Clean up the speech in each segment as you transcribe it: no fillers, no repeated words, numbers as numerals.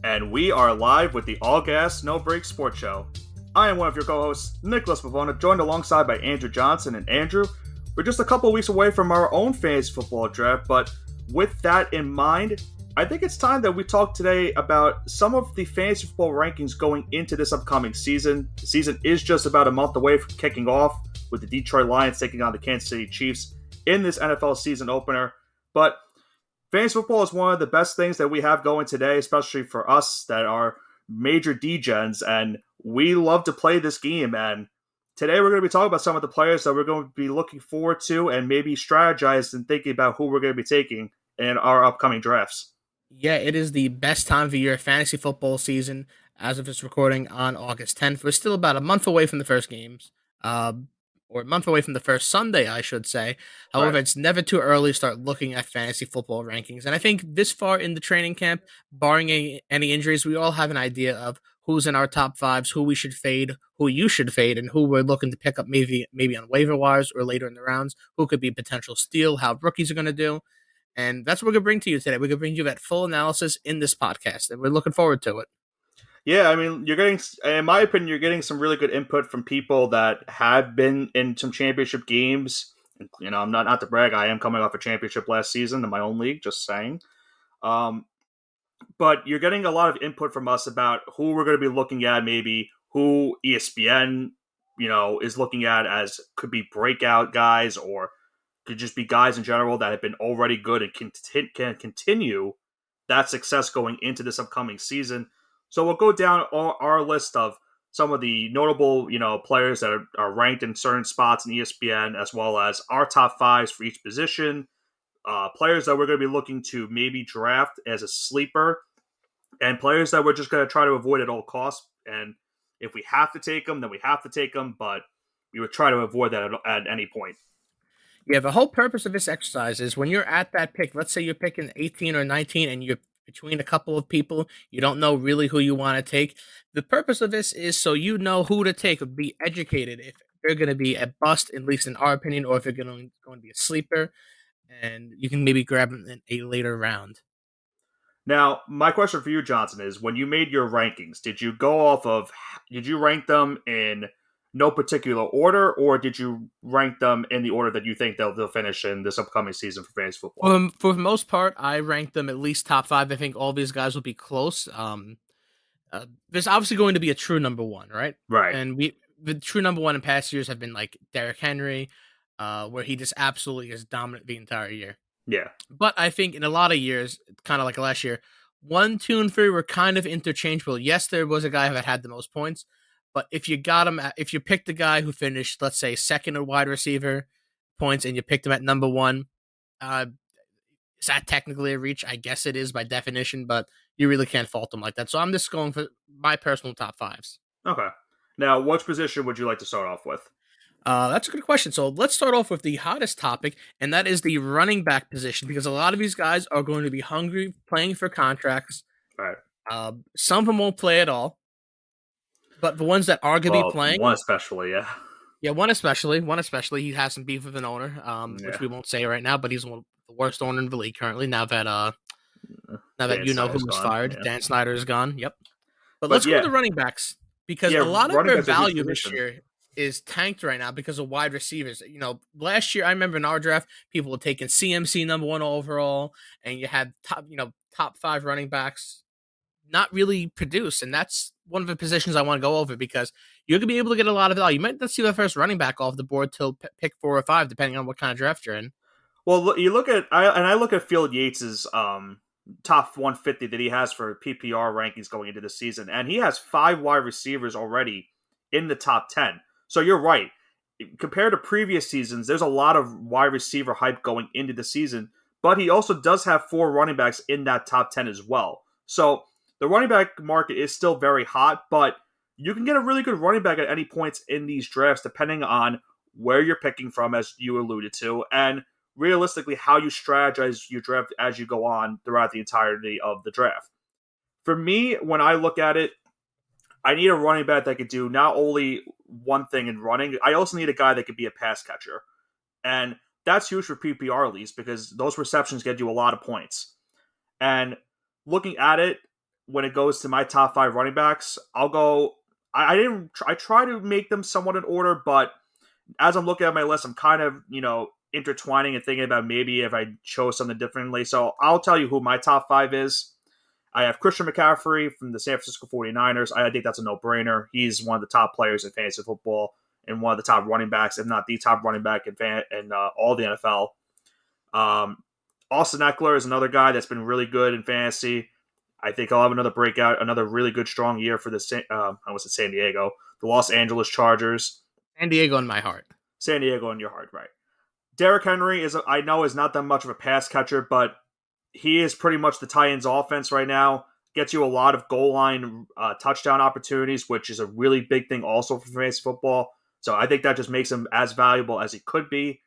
And we are live with the All Gas No Break Sports Show. I am one of your co-hosts, Nicholas Pavona, joined alongside by Andrew Johnson. And Andrew, we're just a couple of weeks away from our own fantasy football draft, but with that in mind, I think it's time that we talk today about some of the fantasy football rankings going into this upcoming season. The season is just about a month away from kicking off, with the Detroit Lions taking on the Kansas City Chiefs in this NFL season opener. But fantasy football is one of the best things that we have going today, especially for us that are major degens, and we love to play this game. And today we're going to be talking about some of the players that we're going to be looking forward to and maybe strategize and thinking about who we're going to be taking in our upcoming drafts. Yeah, it is the best time of year, fantasy football season, as of this recording on August 10th. We're still about a month away from the first games, or a month away from the first Sunday, I should say. However, Right. it's never too early to start looking at fantasy football rankings. And I think this far in the training camp, barring any injuries, we all have an idea of who's in our top fives, who we should fade, who you should fade, and who we're looking to pick up maybe on waiver wires or later in the rounds, who could be a potential steal, how rookies are going to do. And that's what we're going to bring to you today. We're going to bring you that full analysis in this podcast, and we're looking forward to it. Yeah, I mean, you're getting, in my opinion, you're getting some really good input from people that have been in some championship games. You know, I'm not to brag, I am coming off a championship last season in my own league, just saying. But you're getting a lot of input from us about who we're going to be looking at, maybe who ESPN, is looking at as could be breakout guys or could just be guys in general that have been already good and can continue that success going into this upcoming season. So we'll go down our list of some of the notable, players that are ranked in certain spots in ESPN, as well as our top fives for each position, players that we're going to be looking to maybe draft as a sleeper, and players that we're just going to try to avoid at all costs. And if we have to take them, then we have to take them, but we would try to avoid that at any point. Yeah, the whole purpose of this exercise is when you're at that pick, let's say you're picking 18 or 19 and you're between a couple of people, you don't know really who you want to take. The purpose of this is so you know who to take, be educated if they're going to be a bust, at least in our opinion, or if they're going to be a sleeper, and you can maybe grab them in a later round. Now, my question for you, Johnson, is when you made your rankings, did you rank them in no particular order, or did you rank them in the order that you think they'll finish in this upcoming season for fantasy football? For the most part, I ranked them at least top five. I think all these guys will be close. There's obviously going to be a true number one, right? Right. And the true number one in past years have been like Derrick Henry, where he just absolutely is dominant the entire year. Yeah. But I think in a lot of years, kind of like last year, 1, 2, and 3 were kind of interchangeable. Yes, there was a guy that had the most points, but if you if you picked the guy who finished, let's say, second in wide receiver points, and you picked him at number one, uh, is that technically a reach? I guess it is by definition, but you really can't fault them like that. So I'm just going for my personal top fives. Okay. Now, which position would you like to start off with? That's a good question. So let's start off with the hottest topic, and that is the running back position, because a lot of these guys are going to be hungry, playing for contracts. All right. Some of them won't play at all, but the ones that are going to be playing, one especially, yeah. Yeah, one especially, he has some beef with an owner, which we won't say right now, but he's one of the worst owner in the league currently. Now that Dan you know who Snyder's was gone, fired, yeah. Dan Snyder is gone. Yep. But But let's go yeah. to the running backs, because Yeah, a lot of running their back's a huge value this position. year is tanked right now because of wide receivers. Last year I remember in our draft, people were taking CMC number one overall, and you had top five running backs not really produce, and that's one of the positions I want to go over because you're gonna be able to get a lot of value. You might not see the first running back off the board till pick 4 or 5, depending on what kind of draft you're in. Well, you look at I look at Field Yates's top 150 that he has for PPR rankings going into the season, and he has 5 wide receivers already in the top 10. So you're right. Compared to previous seasons, there's a lot of wide receiver hype going into the season, but he also does have 4 running backs in that top 10 as well. So the running back market is still very hot, but you can get a really good running back at any points in these drafts, depending on where you're picking from, as you alluded to, and realistically how you strategize your draft as you go on throughout the entirety of the draft. For me, when I look at it, I need a running back that could do not only one thing in running, I also need a guy that could be a pass catcher. And that's huge for PPR leagues because those receptions get you a lot of points. And looking at it, when it goes to my top 5 running backs, I'll go. I didn't. I try to make them somewhat in order, but as I'm looking at my list, I'm kind of intertwining and thinking about maybe if I chose something differently. So I'll tell you who my top 5 is. I have Christian McCaffrey from the San Francisco 49ers. I think that's a no-brainer. He's one of the top players in fantasy football and one of the top running backs, if not the top running back in all the NFL. Austin Eckler is another guy that's been really good in fantasy. I think I'll have another breakout, another really good, strong year for the I was at San Diego, the Los Angeles Chargers. San Diego in my heart. San Diego in your heart, right? Derrick Henry I know is not that much of a pass catcher, but he is pretty much the Titans' offense right now. Gets you a lot of goal line touchdown opportunities, which is a really big thing also for fantasy football. So I think that just makes him as valuable as he could be.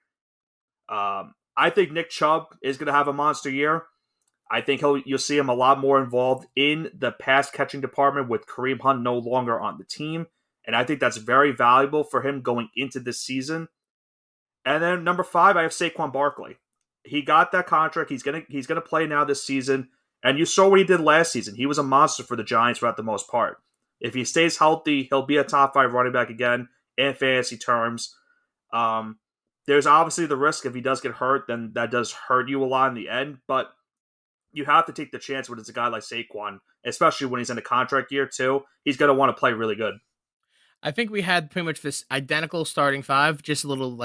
I think Nick Chubb is going to have a monster year. I think you'll see him a lot more involved in the pass catching department with Kareem Hunt no longer on the team. And I think that's very valuable for him going into this season. And then number 5, I have Saquon Barkley. He got that contract. He's gonna play now this season. And you saw what he did last season. He was a monster for the Giants throughout the most part. If he stays healthy, he'll be a top 5 running back again in fantasy terms. There's obviously the risk if he does get hurt, then that does hurt you a lot in the end. But you have to take the chance when it's a guy like Saquon, especially when he's in a contract year too. He's going to want to play really good. I think we had pretty much this identical starting 5, just a little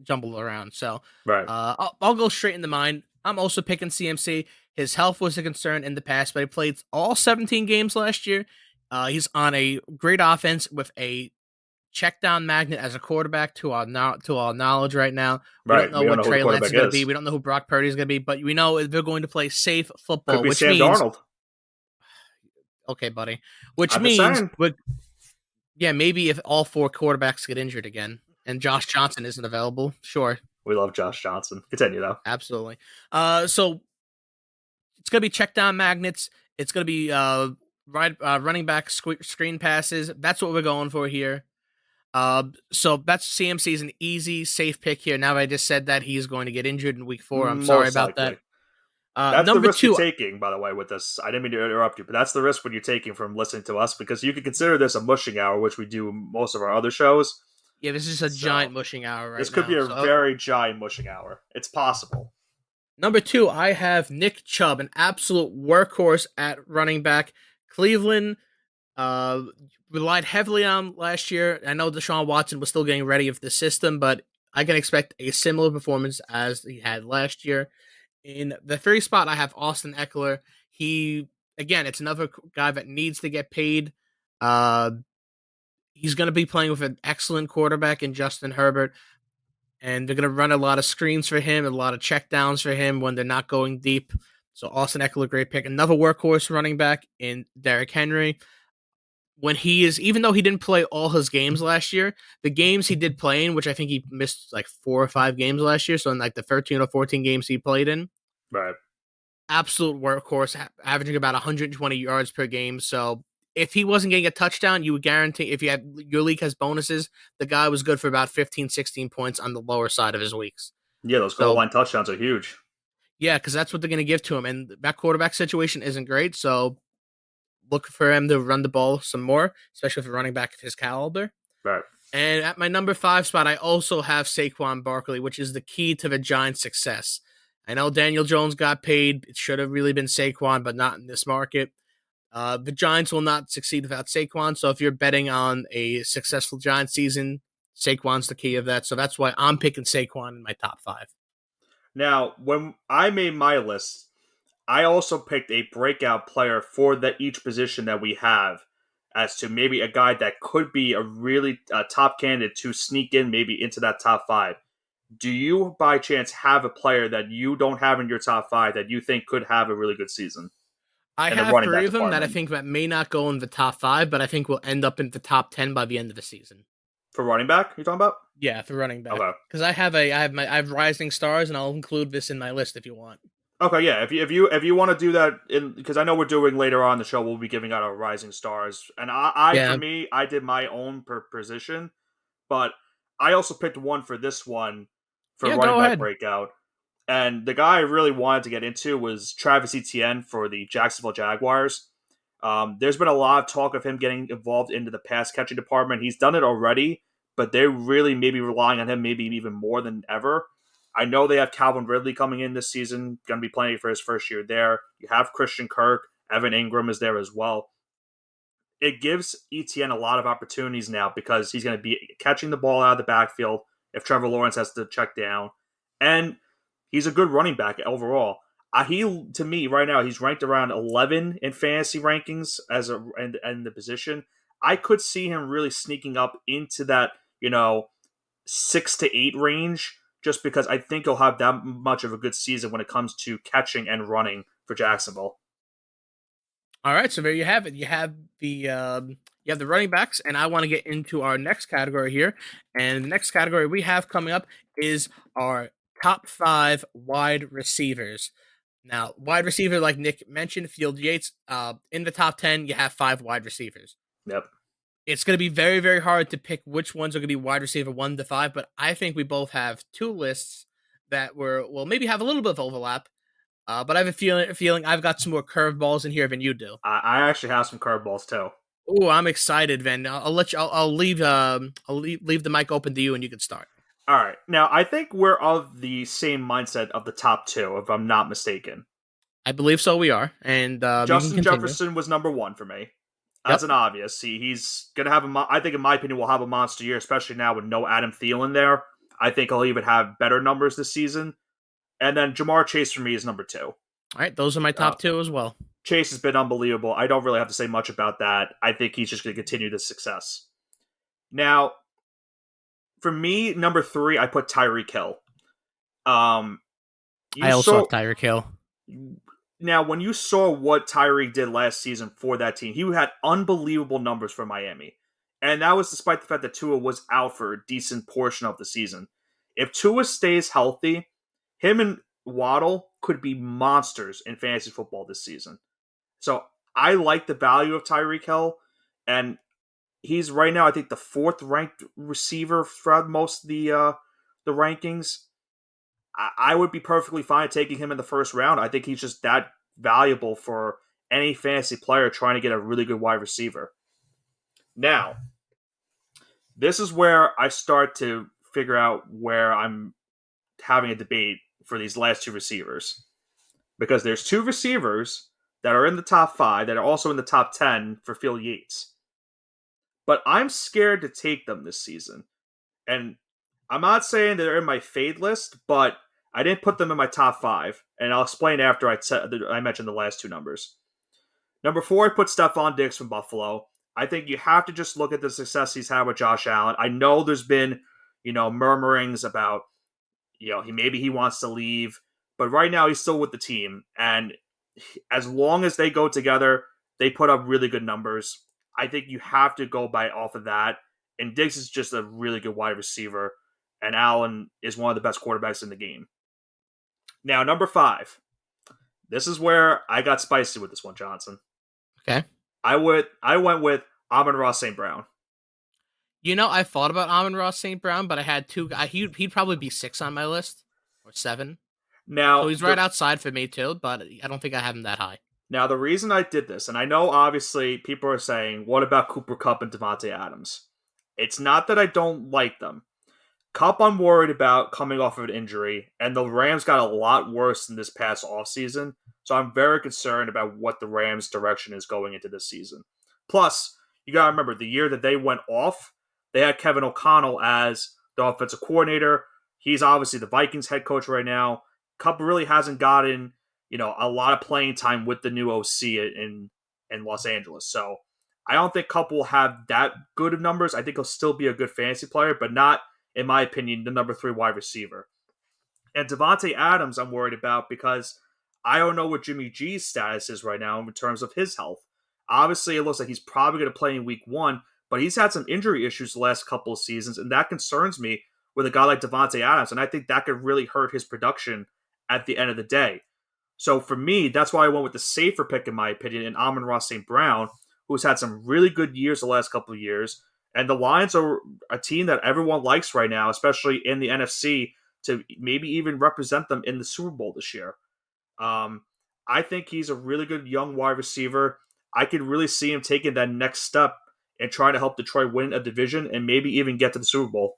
jumbled around. So right. I'll go straight into mine. I'm also picking CMC. His health was a concern in the past, but he played all 17 games last year. He's on a great offense with a check down magnet as a quarterback to our knowledge right now. We don't know what Trey Lance is going to be. We don't know who Brock Purdy is going to be, but we know they're going to play safe football. Could be which Sam means Darnold. Okay, buddy. Which means maybe if all 4 quarterbacks get injured again and Josh Johnson isn't available, sure. We love Josh Johnson. Continue though. Absolutely. So it's going to be check down magnets. It's going to be running back screen passes. That's what we're going for here. So that's CMC is an easy, safe pick here. Now that I just said that he's going to get injured in week 4. I'm sorry about that. That's number the risk 2, you're taking, by the way, with this. I didn't mean to interrupt you, but that's the risk when you're taking from listening to us, because you could consider this a mushing hour, which we do most of our other shows. Yeah, this is a giant mushing hour right now. This could be a very giant mushing hour. It's possible. Number 2, I have Nick Chubb, an absolute workhorse at running back. Cleveland relied heavily on last year. I know Deshaun Watson was still getting ready with the system, but I can expect a similar performance as he had last year. In the 3 spot, I have Austin Eckler. It's another guy that needs to get paid. He's going to be playing with an excellent quarterback in Justin Herbert, and they're going to run a lot of screens for him, a lot of checkdowns for him when they're not going deep. So Austin Eckler, great pick. Another workhorse running back in Derrick Henry. Even though he didn't play all his games last year, the games he did play in, which I think he missed 4 or 5 games last year, so in the 13 or 14 games he played in, right, absolute workhorse, averaging about 120 yards per game. So if he wasn't getting a touchdown, you would guarantee, if your league has bonuses, the guy was good for about 15, 16 points on the lower side of his weeks. Yeah, those goal line touchdowns are huge. Yeah, because that's what they're going to give to him, and that quarterback situation isn't great, so look for him to run the ball some more, especially for running back of his caliber. Right. And at my number 5 spot, I also have Saquon Barkley, which is the key to the Giants' success. I know Daniel Jones got paid. It should have really been Saquon, but not in this market. The Giants will not succeed without Saquon, so if you're betting on a successful Giants season, Saquon's the key of that. So that's why I'm picking Saquon in my top 5. Now, when I made my list, I also picked a breakout player for each position that we have, as to maybe a guy that could be a really top candidate to sneak in maybe into that top 5. Do you, by chance, have a player that you don't have in your top 5 that you think could have a really good season? I have 3 of them that I think that may not go in the top 5, but I think will end up in the top 10 by the end of the season. For running back, you're talking about? Yeah, for running back. Okay. Because I have rising stars, and I'll include this in my list if you want. Okay, yeah. If you want to do that, because I know we're doing later on in the show, we'll be giving out our rising stars, and for me, I did my own per position, but I also picked one for this one for running back breakout, and the guy I really wanted to get into was Travis Etienne for the Jacksonville Jaguars. There's been a lot of talk of him getting involved into the pass catching department. He's done it already, but they're really maybe relying on him maybe even more than ever. I know they have Calvin Ridley coming in this season, going to be playing for his first year there. You have Christian Kirk, Evan Ingram is there as well. It gives ETN a lot of opportunities now because he's going to be catching the ball out of the backfield if Trevor Lawrence has to check down. And he's a good running back overall. To me, right now, he's ranked around 11 in fantasy rankings in the position. I could see him really sneaking up into that, 6 to 8 range, just because I think he'll have that much of a good season when it comes to catching and running for Jacksonville. All right, so there you have it. You have the running backs, and I want to get into our next category here. And the next category we have coming up is our top 5 wide receivers. Now, wide receiver, like Nick mentioned, Field Yates. In the top 10, you have 5 wide receivers. Yep. It's going to be very, very hard to pick which ones are going to be wide receiver 1 to 5, but I think we both have 2 lists that will maybe have a little bit of overlap. But I have a feeling I've got some more curveballs in here than you do. I actually have some curveballs too. Oh, I'm excited, Van. I'll let you. I'll leave. Leave the mic open to you, and you can start. All right. Now, I think we're of the same mindset of the top 2, if I'm not mistaken. I believe so. We are, and Justin Jefferson was number 1 for me. That's an obvious. He's gonna have I think, in my opinion, will have a monster year, especially now with no Adam Thielen there. I think he'll even have better numbers this season. And then Jamar Chase for me is number 2. All right, those are my top 2 as well. Chase has been unbelievable. I don't really have to say much about that. I think he's just going to continue this success. Now, for me, number 3, I put Tyreek Hill. I also have Tyreek Hill. Now, when you saw what Tyreek did last season for that team, he had unbelievable numbers for Miami. And that was despite the fact that Tua was out for a decent portion of the season. If Tua stays healthy, him and Waddle could be monsters in fantasy football this season. So I like the value of Tyreek Hill, and he's right now, I think, the 4th ranked receiver throughout most of the rankings. I would be perfectly fine taking him in the first round. I think he's just that valuable for any fantasy player trying to get a really good wide receiver. Now, this is where I start to figure out where I'm having a debate for these last 2 receivers. Because there's 2 receivers that are in the top 5 that are also in the top 10 for Field Yates. But I'm scared to take them this season. And I'm not saying they're in my fade list, but I didn't put them in my top 5. And I'll explain after I mentioned the last 2 numbers. Number 4, I put Stephon Diggs from Buffalo. I think you have to just look at the success he's had with Josh Allen. I know there's been, murmurings about, maybe he wants to leave. But right now, he's still with the team. And as long as they go together, they put up really good numbers. I think you have to go off of that. And Diggs is just a really good wide receiver. And Allen is one of the best quarterbacks in the game. Now, number 5. This is where I got spicy with this one, Johnson. Okay. I went with Amon-Ra St. Brown. I thought about Amon-Ra St. Brown, but I had 2. He'd probably be 6 on my list, or 7. Now, so he's right outside for me too, but I don't think I have him that high. Now, the reason I did this, and I know obviously people are saying, what about Cooper Kupp and Devontae Adams? It's not that I don't like them. Kupp, I'm worried about coming off of an injury, and the Rams got a lot worse in this past offseason, so I'm very concerned about what the Rams' direction is going into this season. Plus, you got to remember, the year that they went off, they had Kevin O'Connell as the offensive coordinator. He's obviously the Vikings head coach right now. Kupp really hasn't gotten, a lot of playing time with the new OC in Los Angeles. So I don't think Kupp will have that good of numbers. I think he'll still be a good fantasy player, but not, in my opinion, the number 3 wide receiver. And Devontae Adams, I'm worried about because I don't know what Jimmy G's status is right now in terms of his health. Obviously, it looks like he's probably going to play in week 1, but he's had some injury issues the last couple of seasons, and that concerns me with a guy like Devontae Adams, and I think that could really hurt his production at the end of the day. So for me, that's why I went with the safer pick, in my opinion, in Amon-Ra St. Brown, who's had some really good years the last couple of years. And the Lions are a team that everyone likes right now, especially in the NFC, to maybe even represent them in the Super Bowl this year. I think he's a really good young wide receiver. I could really see him taking that next step and trying to help Detroit win a division and maybe even get to the Super Bowl.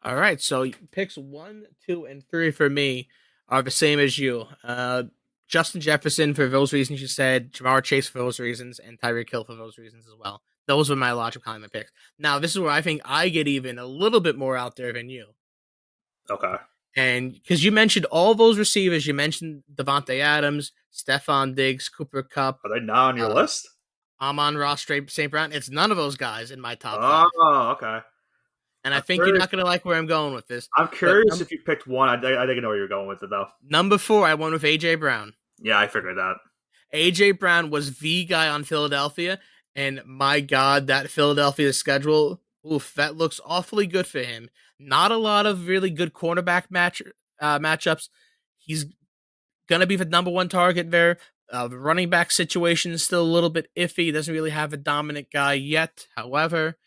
All right, so picks 1, 2, and 3 for me are the same as you. Justin Jefferson for those reasons you said, Jamar Chase for those reasons, and Tyreek Hill for those reasons as well. Those were my logical kind of picks. Now, this is where I think I get even a little bit more out there than you. Okay. And because you mentioned all those receivers, you mentioned Devontae Adams, Stephon Diggs, Cooper Cup, Are they not on your uh, list? Amon-Ra St. Brown. It's none of those guys in my top five. Oh, okay. And I I'm think you're curious. not going to like where I'm going with this. I'm But curious if you picked one. I think I know where you're going with it, though. number 4, I went with A.J. Brown. Yeah, I figured that. A.J. Brown was the guy on Philadelphia. And my God, that Philadelphia schedule, oof, that looks awfully good for him. Not a lot of really good cornerback matchups. He's going to be the number one target there. The running back situation is still a little bit iffy. He doesn't really have a dominant guy yet. However,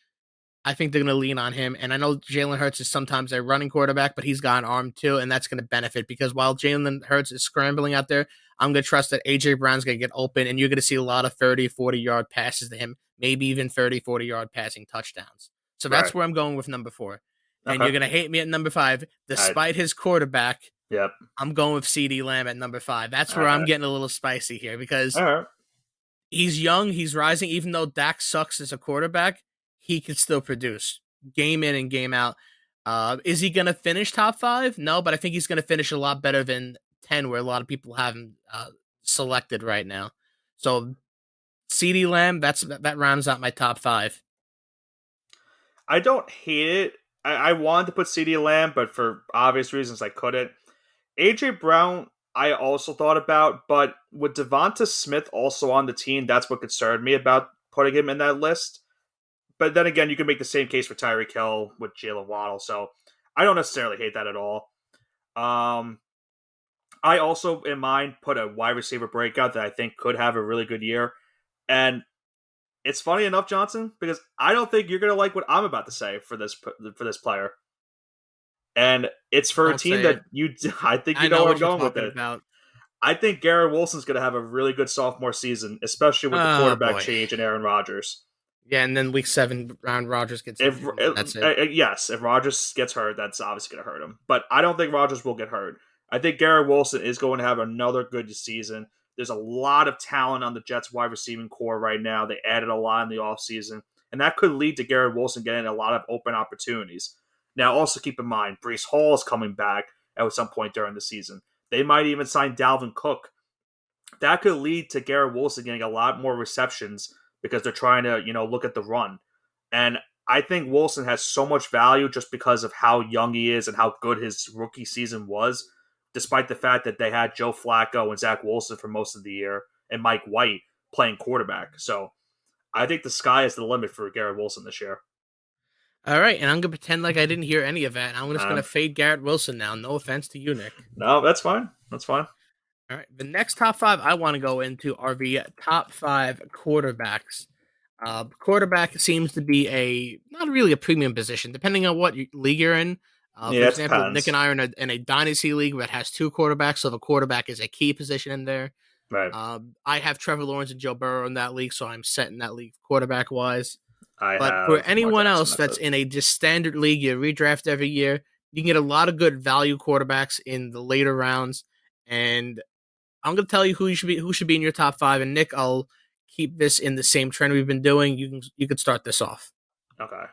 I think they're going to lean on him. And I know Jalen Hurts is sometimes a running quarterback, but he's got an arm too, and that's going to benefit because while Jalen Hurts is scrambling out there, I'm going to trust that A.J. Brown's going to get open, and you're going to see a lot of 30, 40-yard passes to him, maybe even 30, 40-yard passing touchdowns. So Right. that's where I'm going with number 4. And Okay. you're going to hate me at number 5. Despite his quarterback, Yep. I'm going with CeeDee Lamb at number 5. That's where All I'm right. getting a little spicy here because All right. he's young, he's rising. Even though Dak sucks as a quarterback, he can still produce game in and game out. Is he going to finish top 5? No, but I think he's going to finish a lot better than 10, where a lot of people have him selected right now. So CeeDee Lamb, that rounds out my top 5. I don't hate it. I wanted to put CeeDee Lamb, but for obvious reasons, I couldn't. AJ Brown, I also thought about, but with Devonta Smith also on the team, that's what concerned me about putting him in that list. But then again, you can make the same case for Tyreek Hill with Jalen Waddle, so I don't necessarily hate that at all. I also, in mind, put a wide receiver breakout that I think could have a really good year. And it's funny enough, Johnson, because I don't think you're going to like what I'm about to say for this player. And it's for a Don't team say it. that I think I you know know where what I'm you're going with talking it. about. I think Garrett Wilson's going to have a really good sophomore season, especially with the Oh, quarterback boy. change and Aaron Rodgers. Yeah, and then week 7, Aaron Rodgers gets injured, and that's it. Yes, if Rodgers gets hurt, that's obviously going to hurt him. But I don't think Rodgers will get hurt. I think Garrett Wilson is going to have another good season. There's a lot of talent on the Jets wide receiving core right now. They added a lot in the offseason, and that could lead to Garrett Wilson getting a lot of open opportunities. Now, also keep in mind, Breece Hall is coming back at some point during the season. They might even sign Dalvin Cook. That could lead to Garrett Wilson getting a lot more receptions because they're trying to, look at the run. And I think Wilson has so much value just because of how young he is and how good his rookie season was, despite the fact that they had Joe Flacco and Zach Wilson for most of the year and Mike White playing quarterback. So I think the sky is the limit for Garrett Wilson this year. All right, and I'm going to pretend like I didn't hear any of that. I'm just going to Um, fade Garrett Wilson now. No offense to you, Nick. no, that's fine. That's fine. All right, the next top 5 I want to go into are the top 5 quarterbacks. Quarterback seems to be not really a premium position, depending on what league you're in. For Yeah, it example, Nick depends. and I are in a dynasty league that has 2 quarterbacks, so the quarterback is a key position in there. Right. I have Trevor Lawrence and Joe Burrow in that league, so I'm set in that league quarterback wise. I But for have Lamar anyone Jackson. else that's in a just standard league, you redraft every year, you can get a lot of good value quarterbacks in the later rounds. And I'm going to tell you who should be in your top 5. And Nick, I'll keep this in the same trend we've been doing. You could start this off. Okay.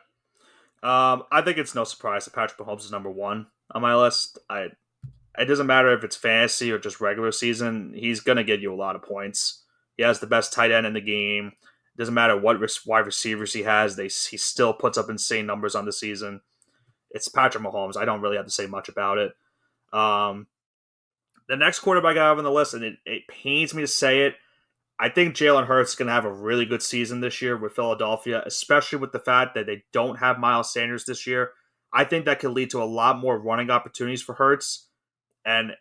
I think it's no surprise that Patrick Mahomes is number 1 on my list. It doesn't matter if it's fantasy or just regular season. He's going to get you a lot of points. He has the best tight end in the game. It doesn't matter what wide receivers he has. He still puts up insane numbers on the season. It's Patrick Mahomes. I don't really have to say much about it. The next quarterback I have on the list, and it pains me to say it, I think Jalen Hurts is going to have a really good season this year with Philadelphia, especially with the fact that they don't have Miles Sanders this year. I think that could lead to a lot more running opportunities for Hurts. And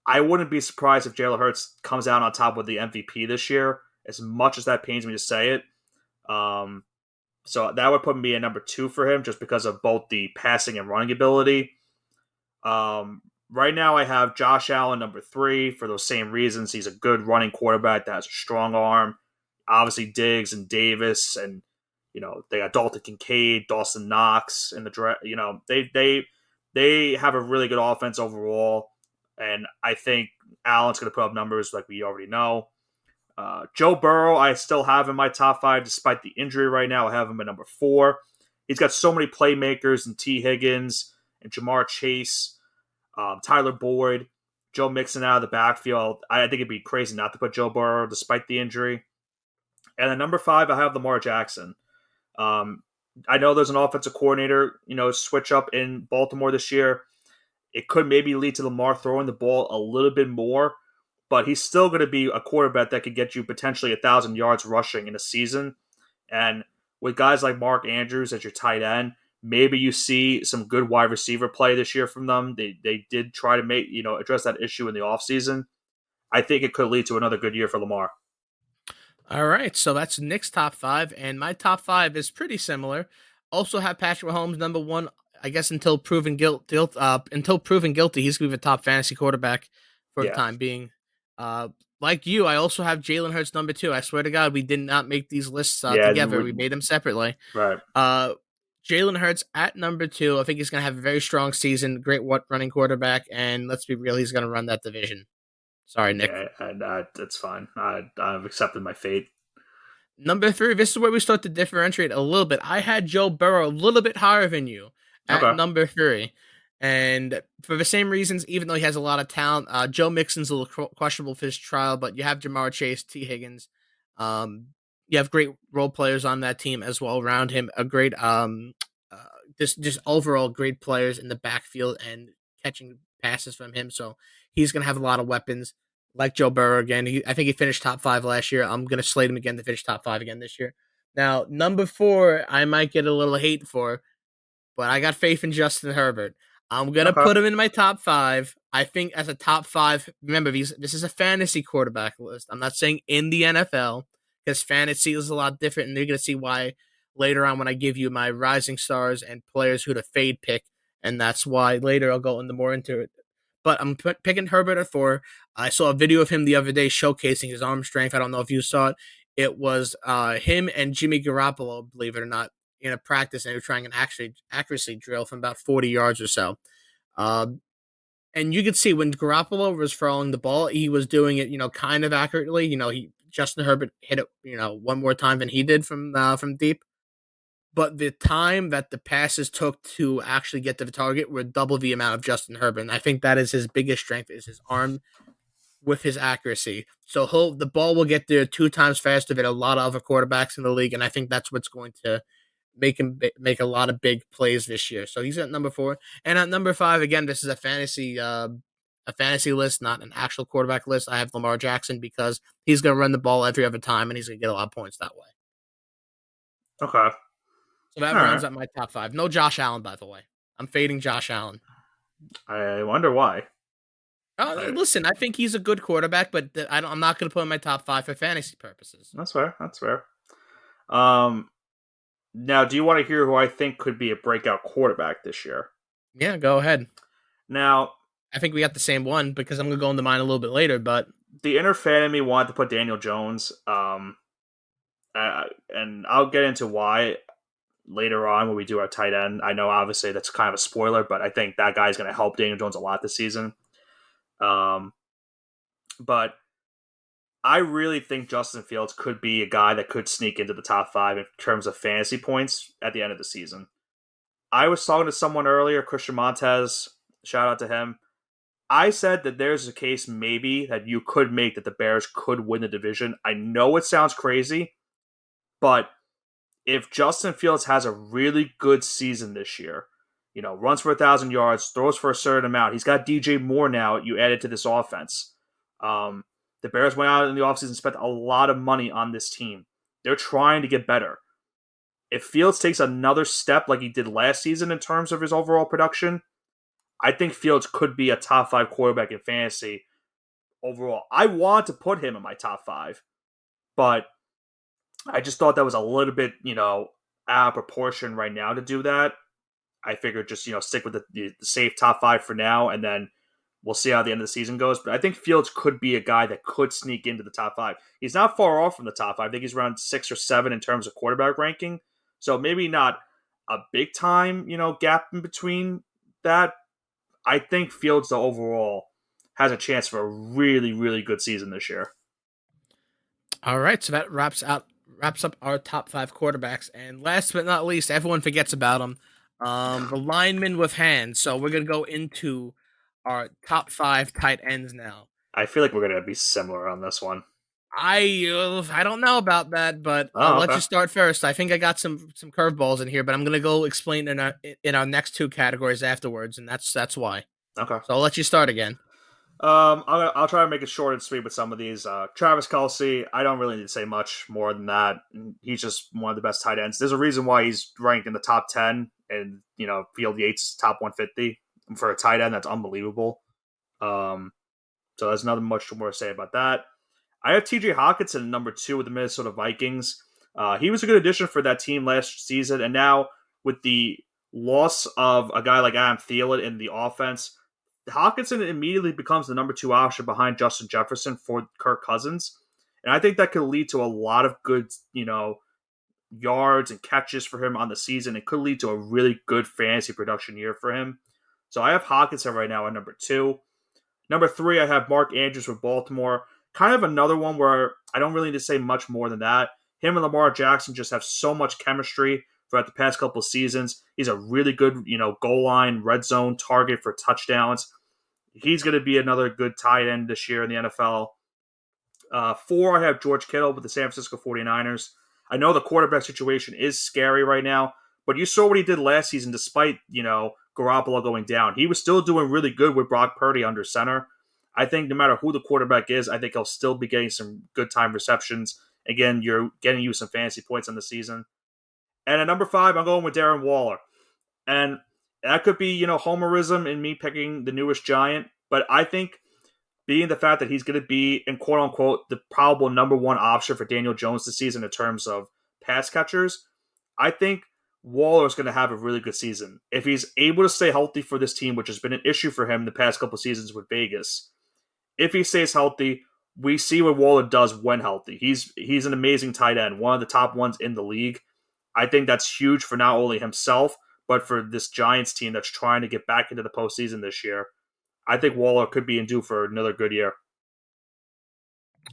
I wouldn't be surprised if Jalen Hurts comes out on top with the MVP this year, as much as that pains me to say it. So that would put me at number 2 for him, just because of both the passing and running ability. Right now, I have Josh Allen number 3 for those same reasons. He's a good running quarterback that has a strong arm. Obviously, Diggs and Davis, and they got Dalton Kincaid, Dawson Knox in the draft. They have a really good offense overall, and I think Allen's going to put up numbers like we already know. Joe Burrow, I still have in my top 5 despite the injury right now. I have him at number 4. He's got so many playmakers and T. Higgins and Jamar Chase, Tyler Boyd, Joe Mixon out of the backfield. I think it'd be crazy not to put Joe Burrow despite the injury. And at number 5, I have Lamar Jackson. I know there's an offensive coordinator, switch up in Baltimore this year. It could maybe lead to Lamar throwing the ball a little bit more, but he's still going to be a quarterback that could get you potentially 1,000 yards rushing in a season. And with guys like Mark Andrews as your tight end, maybe you see some good wide receiver play this year from them. They did try to address that issue in the offseason. I think it could lead to another good year for Lamar. All right, so that's Nick's top 5, and my top 5 is pretty similar. Also have Patrick Mahomes number 1. I guess until proven guilty, he's going to be the top fantasy quarterback for the Yeah. time being. Like you, I also have Jalen Hurts number 2. I swear to God, we did not make these lists together. We made them separately. Right. Jalen Hurts at number 2. I think he's going to have a very strong season. Great running quarterback, and let's be real, he's going to run that division. Sorry, Nick. Yeah, and it's fine. I've accepted my fate. Number 3, this is where we start to differentiate a little bit. I had Joe Burrow a little bit higher than you at number 3. And for the same reasons, even though he has a lot of talent, Joe Mixon's a little questionable for his trial, but you have Jamar Chase, T. Higgins. You have great role players on that team as well around him. A great, just overall great players in the backfield and catching passes from him. So he's going to have a lot of weapons. Like Joe Burrow again. I think he finished top 5 last year. I'm going to slate him again to finish top 5 again this year. Now, number 4, I might get a little hate for, but I got faith in Justin Herbert. I'm going to put him in my top 5. I think as a top 5, remember, this is a fantasy quarterback list. I'm not saying in the NFL, because fantasy is a lot different, and you're going to see why later on when I give you my rising stars and players who to fade pick, and that's why later I'll go more into it. But I'm picking Herbert at 4. I saw a video of him the other day showcasing his arm strength. I don't know if you saw it. It was him and Jimmy Garoppolo, believe it or not, in a practice, and they were trying an accuracy drill from about 40 yards or so. And you could see when Garoppolo was throwing the ball, he was doing it, kind of accurately. Justin Herbert hit it, one more time than he did from deep. But the time that the passes took to actually get to the target were double the amount of Justin Herbert. And I think that is his biggest strength, is his arm with his accuracy. So the ball will get there 2 times faster than a lot of other quarterbacks in the league. And I think that's what's going to make him make a lot of big plays this year. So he's at number 4. And at number 5, again, this is a fantasy list, not an actual quarterback list. I have Lamar Jackson because he's going to run the ball every other time, and he's going to get a lot of points that way. Okay. So that rounds up my top 5. No Josh Allen, by the way. I'm fading Josh Allen. I wonder why. Listen, I think he's a good quarterback, but I'm not going to put him in my top 5 for fantasy purposes. That's fair. Now, do you want to hear who I think could be a breakout quarterback this year? Yeah, go ahead. Now, I think we got the same one because I'm going to go into mine a little bit later, but the inner fan in me wanted to put Daniel Jones, and I'll get into why later on when we do our tight end. I know obviously that's kind of a spoiler, but I think that guy's going to help Daniel Jones a lot this season. But I really think Justin Fields could be a guy that could sneak into the top 5 in terms of fantasy points at the end of the season. I was talking to someone earlier, Christian Montez, shout out to him. I said that there's a case maybe that you could make that the Bears could win the division. I know it sounds crazy, but if Justin Fields has a really good season this year, runs for 1,000 yards, throws for a certain amount, he's got DJ Moore now you added to this offense. The Bears went out in the offseason and spent a lot of money on this team. They're trying to get better. If Fields takes another step like he did last season in terms of his overall production, I think Fields could be a top 5 quarterback in fantasy overall. I want to put him in my top 5, but I just thought that was a little bit, out of proportion right now to do that. I figured just, stick with the safe top 5 for now, and then We'll see how the end of the season goes. But I think Fields could be a guy that could sneak into the top five. He's not far off from the top five. I think he's around 6 or 7 in terms of quarterback ranking. So maybe not a big time, gap in between that. I think Fields, though, overall has a chance for a really, really good season this year. All right, so that wraps up our top five quarterbacks, and last but not least, everyone forgets about them. The linemen with hands. So we're gonna go into our top five tight ends now. I feel like we're going to be similar on this one. I don't know about that, but I'll Oh, let okay. you start first. I think I got some curveballs in here, but I'm gonna go explain in our next two categories afterwards, and that's why. Okay. So I'll let you start again. I'll try to make it short and sweet with some of these. Travis Kelsey, I don't really need to say much more than that. He's just one of the best tight ends. There's a reason why he's ranked in the top 10, and Field Yates is top 150 for a tight end. That's unbelievable. So there's nothing much more to say about that. I have T.J. Hawkinson at number 2 with the Minnesota Vikings. He was a good addition for that team last season, and now with the loss of a guy like Adam Thielen in the offense, Hawkinson immediately becomes the number 2 option behind Justin Jefferson for Kirk Cousins. And I think that could lead to a lot of good, yards and catches for him on the season. It could lead to a really good fantasy production year for him. So I have Hawkinson right now at number 2. Number 3, I have Mark Andrews with Baltimore. Kind of another one where I don't really need to say much more than that. Him and Lamar Jackson just have so much chemistry throughout the past couple of seasons. He's a really good, goal line, red zone target for touchdowns. He's going to be another good tight end this year in the NFL. 4, I have George Kittle with the San Francisco 49ers. I know the quarterback situation is scary right now, but you saw what he did last season despite, Garoppolo going down. He was still doing really good with Brock Purdy under center. I think no matter who the quarterback is, I think he'll still be getting some good time receptions. Again, you're getting you some fantasy points on the season. And at number 5, I'm going with Darren Waller. And that could be, homerism in me picking the newest Giant. But I think being the fact that he's going to be, in quote unquote, the probable number 1 option for Daniel Jones this season in terms of pass catchers, I think Waller is going to have a really good season. If he's able to stay healthy for this team, which has been an issue for him the past couple seasons with Vegas, if he stays healthy, we see what Waller does when healthy. He's an amazing tight end, one of the top ones in the league. I think that's huge for not only himself, but for this Giants team that's trying to get back into the postseason this year. I think Waller could be in due for another good year.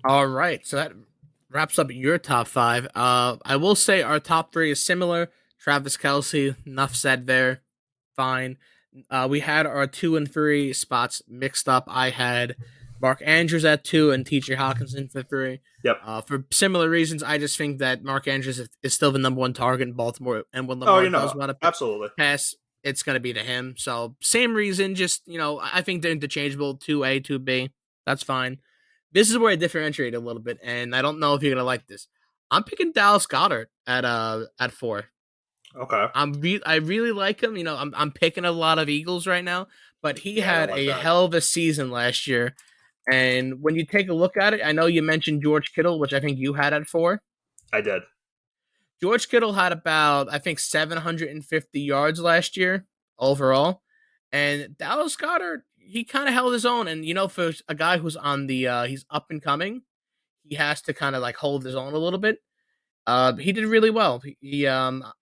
All right, so that wraps up your top five. I will say our top 3 is similar. Travis Kelsey, enough said there. Fine. We had our 2 and 3 spots mixed up. I had Mark Andrews at 2 and T.J. Hawkinson for 3. Yep. For similar reasons, I just think that Mark Andrews is still the number 1 target in Baltimore, and when Oh, Lamar does want to absolutely. pass, it's going to be to him. So same reason, just I think they're interchangeable. 2A, 2B, that's fine. This is where I differentiate a little bit, and I don't know if you're gonna like this. I'm picking Dallas Goedert at 4. Okay. I really like him. I'm picking a lot of Eagles right now, but he had like a that. hell of a season last year. And when you take a look at it, I know you mentioned George Kittle, which I think you had at 4. I did. George Kittle had about, I think, 750 yards last year overall. And Dallas Goedert, he kind of held his own. And, for a guy who's on he's up and coming, he has to kind of like hold his own a little bit. He did really well.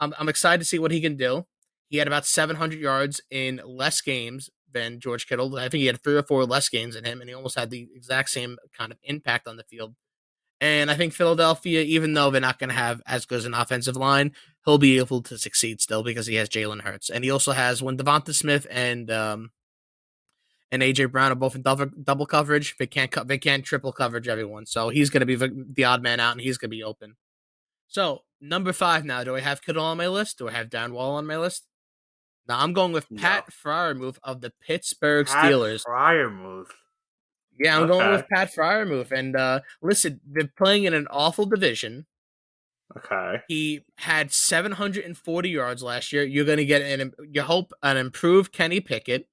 I'm excited to see what he can do. He had about 700 yards in less games than George Kittle. I think he had 3 or 4 less games than him, and he almost had the exact same kind of impact on the field. And I think Philadelphia, even though they're not going to have as good as an offensive line, he'll be able to succeed still because he has Jalen Hurts, and he also has when Devonta Smith and AJ Brown are both in double coverage. They can't triple coverage everyone, so he's going to be the odd man out, and he's going to be open. So, number 5 now. Do I have Kittle on my list? Do I have Darren Waller on my list? Now, I'm going with Pat Freiermuth of the Pittsburgh Steelers. Freiermuth. Yeah, I'm going with Pat Freiermuth. And listen, they're playing in an awful division. Okay. He had 740 yards last year. You're going to get, you hope, an improved Kenny Pickett.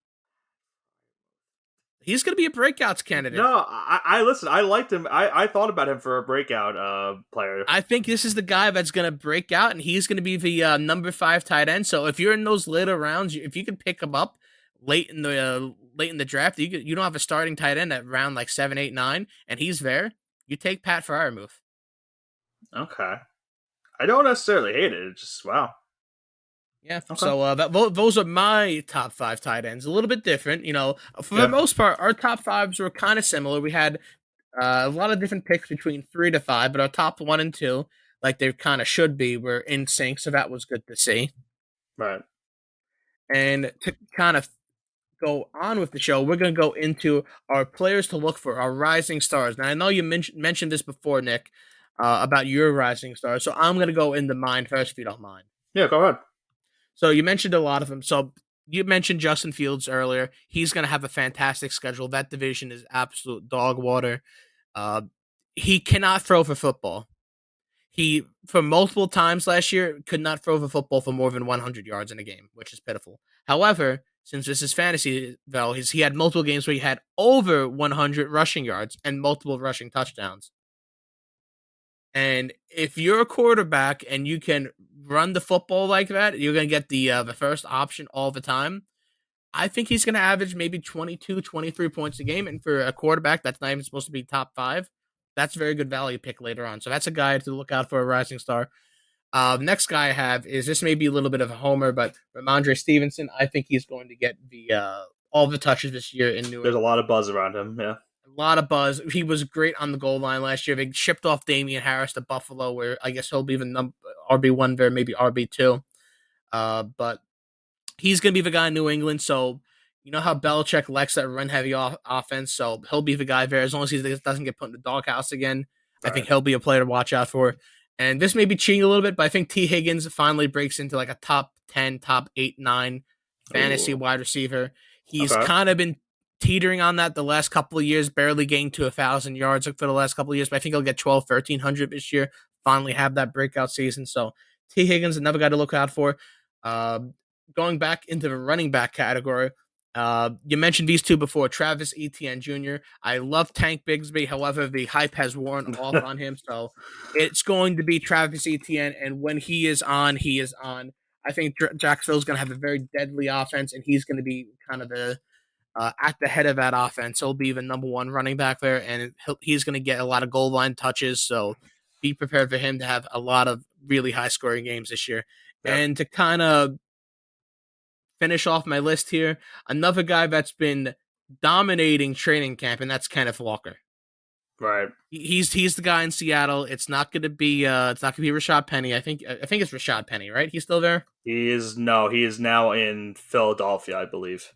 He's going to be a breakout candidate. No, I listen. I liked him. I thought about him for a breakout player. I think this is the guy that's going to break out, and he's going to be the number 5 tight end. So if you're in those later rounds, if you can pick him up late in the draft, you don't have a starting tight end at round like 7, 8, 9, and he's there. You take Pat Freiermuth. Okay. I don't necessarily hate it. It's just wow. Yeah, Okay. so those are my top five tight ends. A little bit different, For the Yeah. most part, our top fives were kind of similar. We had a lot of different picks between 3 to 5, but our top one and two, like they kind of should be, were in sync. So that was good to see. Right. And to kind of go on with the show, we're going to go into our players to look for, our rising stars. Now, I know you mentioned this before, Nick, about your rising stars. So I'm going to go into mine first, if you don't mind. Yeah. Go ahead. So you mentioned a lot of them. So you mentioned Justin Fields earlier. He's going to have a fantastic schedule. That division is absolute dog water. Uh, he cannot throw for football. He, for multiple times last year, could not throw the football for more than 100 yards in a game, which is pitiful. However, since this is fantasy, though, he had multiple games where he had over 100 rushing yards and multiple rushing touchdowns. And if you're a quarterback and you can run the football like that, you're going to get the first option all the time. I think he's going to average maybe 22, 23 points a game. And for a quarterback that's not even supposed to be top five, that's a very good value pick later on. So that's a guy to look out for, a rising star. Next guy I have is, this may be a little bit of a homer, but Ramondre Stevenson. I think he's going to get the all the touches this year in New There's a England. lot of buzz around him. Yeah. A lot of buzz. He was great on the goal line last year. They shipped off Damian Harris to Buffalo, where I guess he'll be the RB1 there, maybe RB2. But he's going to be the guy in New England. So you know how Belichick likes that run heavy offense. So he'll be the guy there as long as he doesn't get put in the doghouse again. I think Right. he'll be a player to watch out for. And this may be cheating a little bit, but I think T. Higgins finally breaks into like a top 10, top 8, 9 fantasy Ooh. wide receiver. He's Okay. kind of been teetering on that the last couple of years, barely getting to 1,000 yards for the last couple of years, but I think he'll get 12, 1,300 this year, finally have that breakout season. So T. Higgins, another guy to look out for. Going back into the running back category, you mentioned these two before, Travis Etienne Jr. I love Tank Bigsby. However, the hype has worn off on him. So it's going to be Travis Etienne. And when he is on, he is on. I think Jacksonville's going to have a very deadly offense, and he's going to be kind of at the head of that offense. He'll be the number one running back there, and he's going to get a lot of goal line touches. So be prepared for him to have a lot of really high scoring games this year. Yep. And to kind of finish off my list here, another guy that's been dominating training camp, and that's Kenneth Walker. Right. He's the guy in Seattle. It's not gonna be Rashad Penny. I think it's Rashad Penny, right? He's still there. He is no. He is now in Philadelphia, I believe.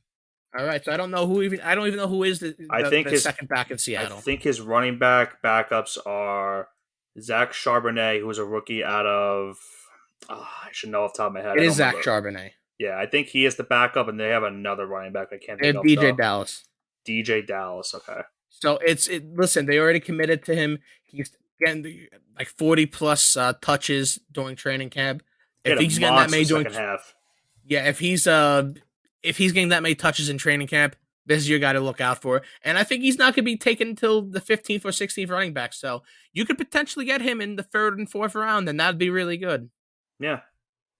All right, so I don't even know who is the I the, think the his second back in I Seattle. think his running back backups are Zach Charbonnet, who was a rookie out of. I should know off the top of my head. It I is don't Zach remember. Charbonnet. Yeah, I think he is the backup, and they have another running back. I can't They think have of DJ the Dallas. DJ Dallas. Okay. So listen, they already committed to him. He's getting like 40 plus touches during training camp. He If had a he's getting that monster many during second half. Yeah, if he's getting that many touches in training camp, this is your guy to look out for. And I think he's not going to be taken until the 15th or 16th running back. So you could potentially get him in the third and fourth round, and that'd be really good. Yeah.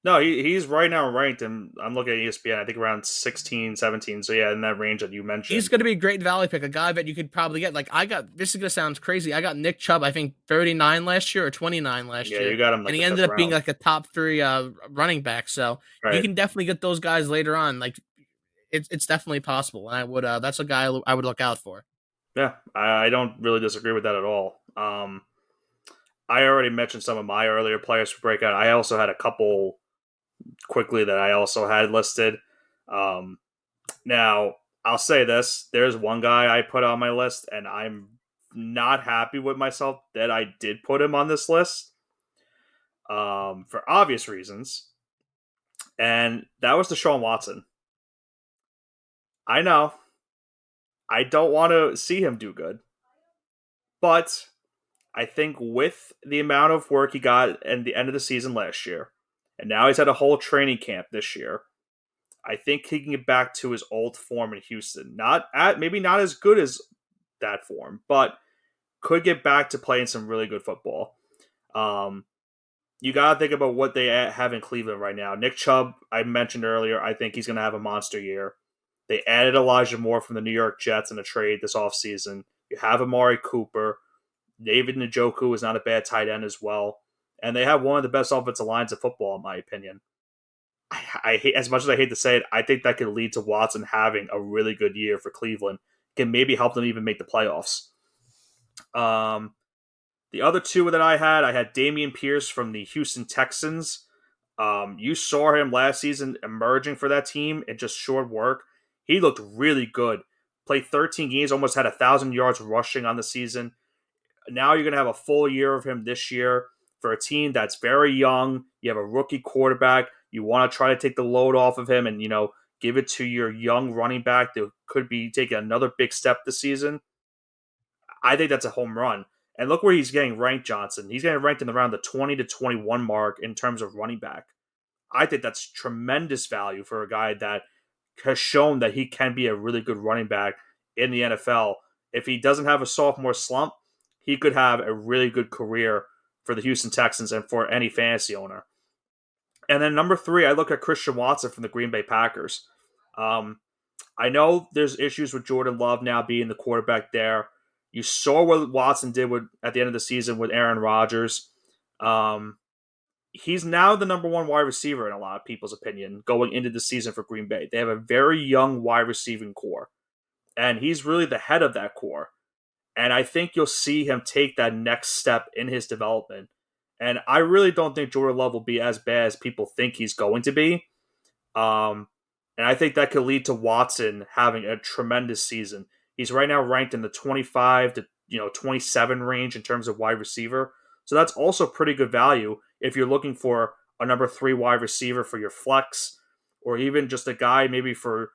No, he's right now ranked, and I'm looking at ESPN, I think around 16, 17. So, yeah, in that range that you He's mentioned. going to be a great value pick, a guy that you could probably get. Like this is going to sound crazy. I got Nick Chubb, I think 39 last year or 29 last Yeah, year, you got him and like he the ended fifth up being round. like a top three running back. So you Right. can definitely get those guys later on. Like it's definitely possible, and I would that's a guy I would look out for. Yeah, I don't really disagree with that at all. I already mentioned some of my earlier players for breakout. I also had a couple quickly that I also had listed. Um, Now, I'll say this: there's one guy I put on my list, and I'm not happy with myself that I did put him on this list for obvious reasons, and that was Deshaun Watson. I know I don't want to see him do good, but I think with the amount of work he got at the end of the season last year, and now he's had a whole training camp this year, I think he can get back to his old form in Houston. Maybe not as good as that form, but could get back to playing some really good football. Um, you got to think about what they have in Cleveland right now. Nick Chubb, I mentioned earlier, I think he's going to have a monster year. They added Elijah Moore from the New York Jets in a trade this offseason. You have Amari Cooper. David Njoku is not a bad tight end as well. And they have one of the best offensive lines of football, in my opinion. I hate, as much as I hate to say it, I think that could lead to Watson having a really good year for Cleveland. Can maybe help them even make the playoffs. Um, the other two that I had Damian Pierce from the Houston Texans. You saw him last season emerging for that team in just short work. He looked really good. Played 13 games, almost had 1,000 yards rushing on the season. Now you're going to have a full year of him this year for a team that's very young. You have a rookie quarterback. You want to try to take the load off of him and, give it to your young running back that could be taking another big step this season. I think that's a home run. And look where he's getting ranked, Johnson. He's getting ranked in around the 20 to 21 mark in terms of running back. I think that's tremendous value for a guy that has shown that he can be a really good running back in the NFL. If he doesn't have a sophomore slump, he could have a really good career for the Houston Texans and for any fantasy owner. And then number 3, I look at Christian Watson from the Green Bay Packers. I know there's issues with Jordan Love now being the quarterback there. You saw what Watson did at the end of the season with Aaron Rodgers. He's now the number 1 wide receiver in a lot of people's opinion going into the season for Green Bay. They have a very young wide receiving core, and he's really the head of that core. And I think you'll see him take that next step in his development. And I really don't think Jordan Love will be as bad as people think he's going to be. And I think that could lead to Watson having a tremendous season. He's right now ranked in the 25 to 27 range in terms of wide receiver. So that's also pretty good value if you're looking for a number 3 wide receiver for your flex, or even just a guy maybe for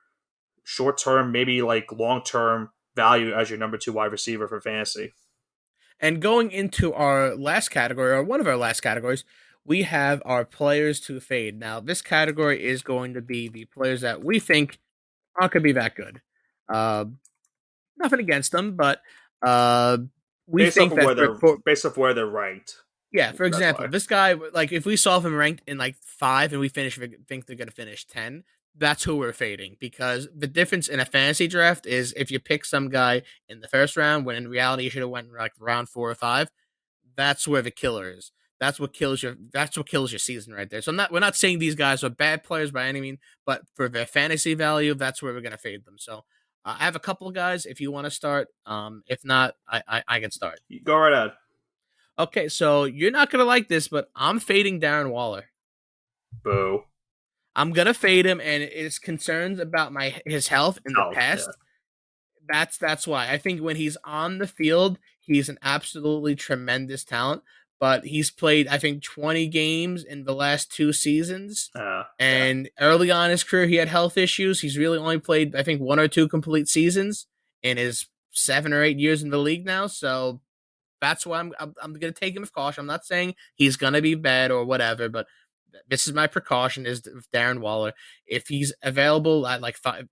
short term, maybe like long term value as your number 2 wide receiver for fantasy. And going into our last category, or one of our last categories, we have our players to fade. Now, this category is going to be the players that we think aren't going to be that good. Uh, Nothing against them, but uh, we Based off think of that where they're ranked. yeah, for That's example, why. this guy, like, if we saw him ranked in like 5 and we think they're gonna finish 10, that's who we're fading, because the difference in a fantasy draft is if you pick some guy in the first round when in reality you should have went like round 4 or 5. That's where the killer is. That's what kills your. That's what kills your season right there. So we're not saying these guys are bad players by any means, but for their fantasy value, that's where we're gonna fade them. So I have a couple of guys. If you want to start, if not, I can start. You go right ahead. Okay, so you're not gonna like this, but I'm fading Darren Waller. Boo. I'm gonna fade him, and it's concerns about his health in the Health, yeah. past. That's why I think when he's on the field, he's an absolutely tremendous talent. But he's played, I think, 20 games in the last 2 seasons. Yeah. And early on in his career, he had health issues. He's really only played, I think, 1 or 2 complete seasons in his 7 or 8 years in the league now. So that's why I'm going to take him with caution. I'm not saying he's going to be bad or whatever, but this is my precaution is with Darren Waller. If he's available at like 4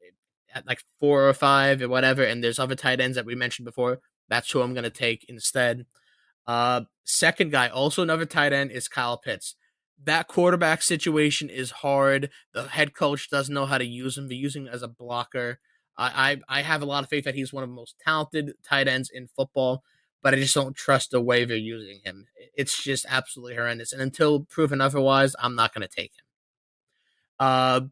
or 5 or whatever, and there's other tight ends that we mentioned before, that's who I'm going to take instead. Second guy, also another tight end, is Kyle Pitts. That quarterback situation is hard. The head coach doesn't know how to use him. They're using him as a blocker. I have a lot of faith that he's one of the most talented tight ends in football, but I just don't trust the way they're using him. It's just absolutely horrendous. And until proven otherwise, I'm not going to take him.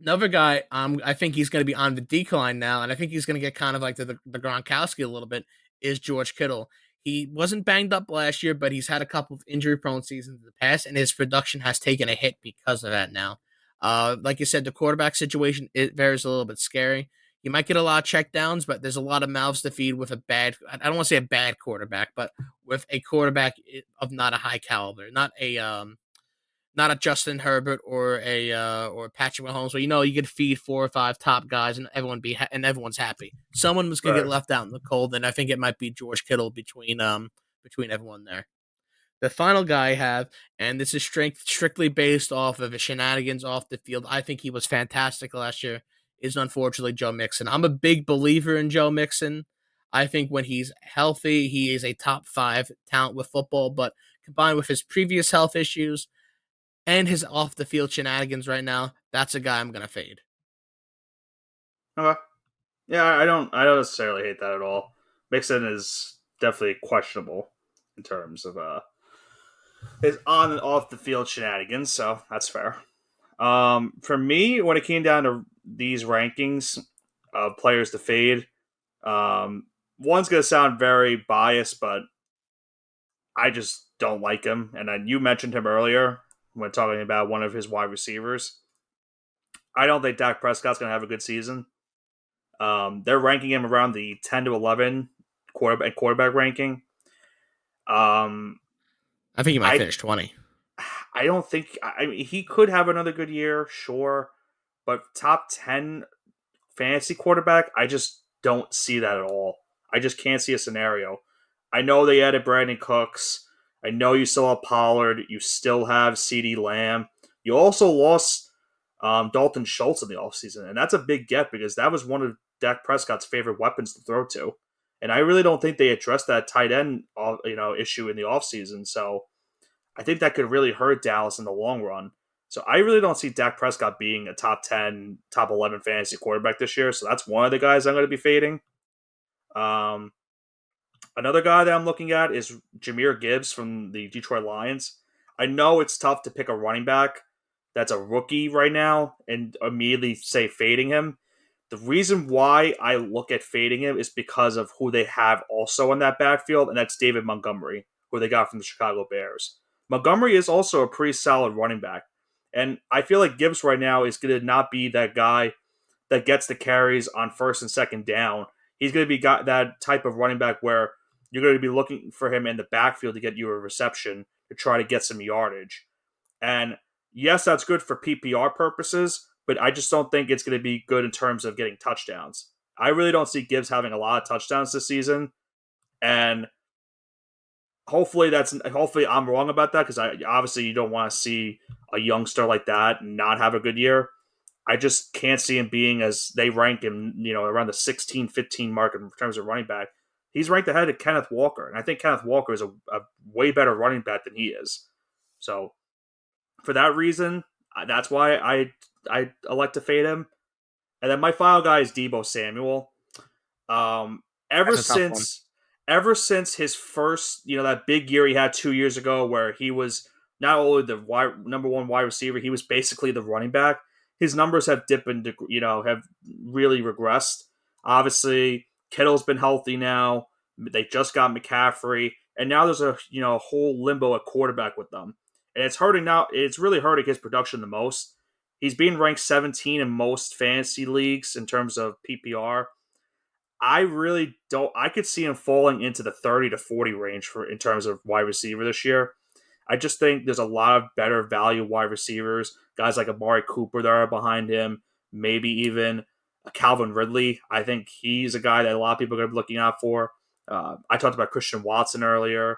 Another guy, I think he's going to be on the decline now, and I think he's going to get kind of like the Gronkowski a little bit, is George Kittle. He wasn't banged up last year, but he's had a couple of injury-prone seasons in the past, and his production has taken a hit because of that now. Like you said, the quarterback situation, it varies a little bit scary. You might get a lot of checkdowns, but there's a lot of mouths to feed with a bad, I don't want to say a bad quarterback, but with a quarterback of not a high caliber, not a Justin Herbert or Patrick Mahomes, where you could feed 4 or 5 top guys and everyone's happy. Someone was gonna get Right. left out in the cold, and I think it might be George Kittle between everyone there. The final guy I have, and this is strictly based off of the shenanigans off the field. I think he was fantastic last year. Is unfortunately Joe Mixon. I'm a big believer in Joe Mixon. I think when he's healthy, he is a top 5 talent with football, but combined with his previous health issues and his off the field shenanigans right now, that's a guy I'm gonna fade. Okay. Yeah, I don't necessarily hate that at all. Mixon is definitely questionable in terms of his on and off the field shenanigans, so that's fair. For me, when it came down to these rankings of players to fade, um, one's gonna sound very biased, but I just don't like him. And then you mentioned him earlier when talking about one of his wide receivers. I don't think Dak Prescott's gonna have a good season. They're ranking him around the 10 to 11 quarterback ranking. Um, I think he might I finish 20. I don't think I mean he could have another good year, sure, but top 10 fantasy quarterback, I just don't see that at all. I just can't see a scenario. I know they added Brandon Cooks. I know you still have Pollard. You still have CeeDee Lamb. You also lost Dalton Schultz in the offseason, and that's a big get because that was one of Dak Prescott's favorite weapons to throw to. And I really don't think they addressed that tight end issue in the offseason. So I think that could really hurt Dallas in the long run. So I really don't see Dak Prescott being a top 10, top 11 fantasy quarterback this year. So that's one of the guys I'm going to be fading. Um, Another guy that I'm looking at is Jameer Gibbs from the Detroit Lions. I know it's tough to pick a running back that's a rookie right now and immediately say fading him. The reason why I look at fading him is because of who they have also in that backfield, and that's David Montgomery, who they got from the Chicago Bears. Montgomery is also a pretty solid running back. And I feel like Gibbs right now is going to not be that guy that gets the carries on first and second down. He's going to be got that type of running back where you're going to be looking for him in the backfield to get you a reception to try to get some yardage. And yes, that's good for PPR purposes, but I just don't think it's going to be good in terms of getting touchdowns. I really don't see Gibbs having a lot of touchdowns this season, and hopefully I'm wrong about that because I obviously you don't want to see a youngster like that not have a good year. I just can't see him being as they rank him, around the 16, 15 mark in terms of running back. He's ranked ahead of Kenneth Walker, and I think Kenneth Walker is a way better running back than he is. So for that reason, that's why I elect to fade him. And then my final guy is Debo Samuel. Um, ever That's a tough one. since ever since his first, that big year he had 2 years ago, where he was not only the number one wide receiver, he was basically the running back. His numbers have dipped and have really regressed. Obviously, Kittle's been healthy now. They just got McCaffrey, and now there's a whole limbo at quarterback with them, and it's hurting now. It's really hurting his production the most. He's being ranked 17 in most fantasy leagues in terms of PPR. I really don't. I could see him falling into the 30 to 40 range for in terms of wide receiver this year. I just think there's a lot of better value wide receivers, guys like Amari Cooper that are behind him, maybe even Calvin Ridley. I think he's a guy that a lot of people are going to be looking out for. I talked about Christian Watson earlier,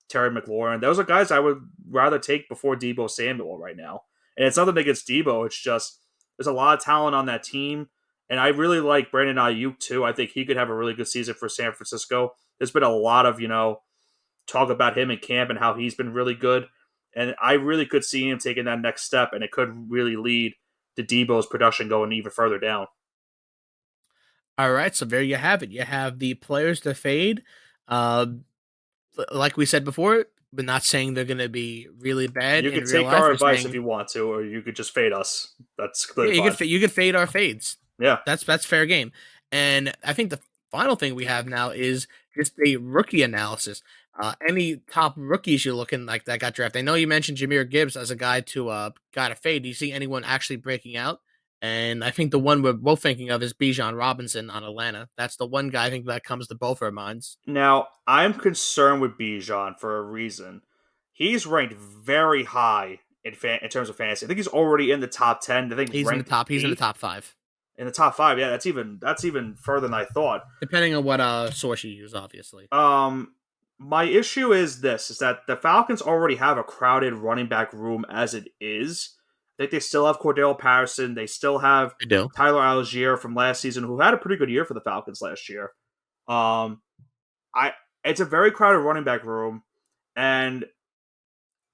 Terry McLaurin. Those are guys I would rather take before Debo Samuel right now. And it's nothing against Debo. It's just there's a lot of talent on that team. And I really like Brandon Ayuk too. I think he could have a really good season for San Francisco. There's been a lot of, talk about him in camp and how he's been really good. And I really could see him taking that next step, and it could really lead to Debo's production going even further down. All right, so there you have it. You have the players to fade. Uh, like we said before, but not saying they're going to be really bad You in could real take life. our We're advice if saying, you want to, or you could just fade us. That's yeah, completely fine. you could fade our fades. Yeah. That's fair game. And I think the final thing we have now is just a rookie analysis. Any top rookies you're looking like that got drafted? I know you mentioned Jameer Gibbs as a guy to got a fade. Do you see anyone actually breaking out? And I think the one we're both thinking of is Bijan Robinson on Atlanta. That's the one guy I think that comes to both our minds. Now, I'm concerned with Bijan for a reason. He's ranked very high in terms of fantasy. I think he's already in the top 10. I think He's in the ranked top. He's in the eighth top five, in the top 5. Yeah, that's even further than I thought. depending on what source you use, obviously. Um, my issue is that the Falcons already have a crowded running back room as it is. I think they still have Cordell Patterson. They still have I do. Tyler Algier from last season, who had a pretty good year for the Falcons last year. Um, I It's a very crowded running back room, and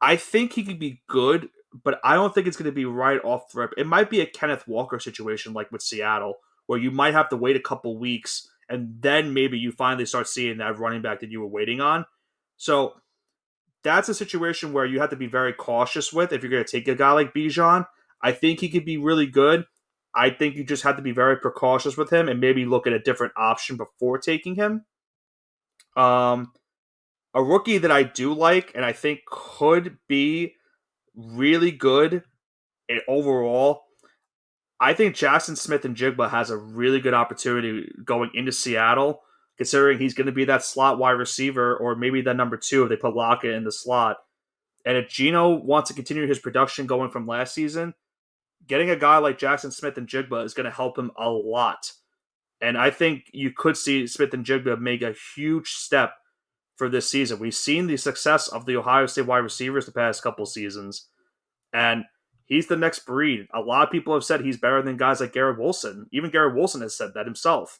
I think he could be good, but I don't think it's going to be right off the rip. It might be a Kenneth Walker situation like with Seattle, where you might have to wait a couple weeks and then maybe you finally start seeing that running back that you were waiting on. So that's a situation where you have to be very cautious with if you're going to take a guy like Bijan. I think he could be really good. I think you just have to be very precautious with him and maybe look at a different option before taking him. Um, a rookie that I do like and I think could be really good overall. I think Jackson Smith and Jigba has a really good opportunity going into Seattle, considering he's going to be that slot wide receiver or maybe that number two if they put Lockett in the slot. And if Geno wants to continue his production going from last season, getting a guy like Jackson Smith and Jigba is going to help him a lot. And I think you could see Smith and Jigba make a huge step for this season. We've seen the success of the Ohio State wide receivers the past couple seasons, and he's the next breed. A lot of people have said he's better than guys like Garrett Wilson. Even Garrett Wilson has said that himself.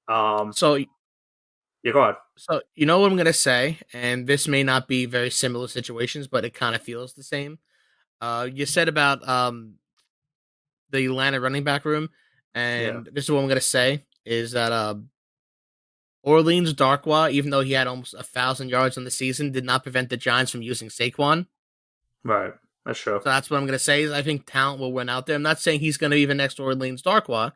So Yeah, go ahead. So you know what I'm gonna say, and this may not be very similar situations, but it kind of feels the same. You said about the Atlanta running back room, Yeah, and this is what I'm gonna say is that Orleans Darkwa, even though he had almost 1,000 yards in the season, did not prevent the Giants from using Saquon. right. That's true. So that's what I'm gonna say is I think talent will win out there. I'm not saying he's gonna be the next Orleans Darkwa.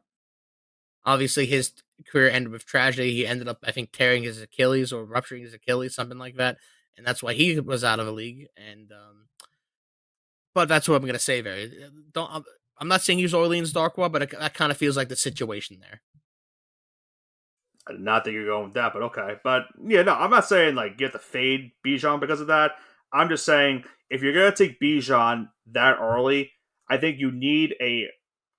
Obviously, his career ended with tragedy. He ended up, I think, tearing his Achilles or rupturing his Achilles, something like that, and that's why he was out of the league. And but that's what I'm gonna say. Very don't. I'm not saying use Orleans Darkwa, but that kind of feels like the situation there. I did not think you're going with that, but okay. But yeah, no, I'm not saying like you have to fade Bijan because of that. I'm just saying if you're gonna take Bijan that early, I think you need a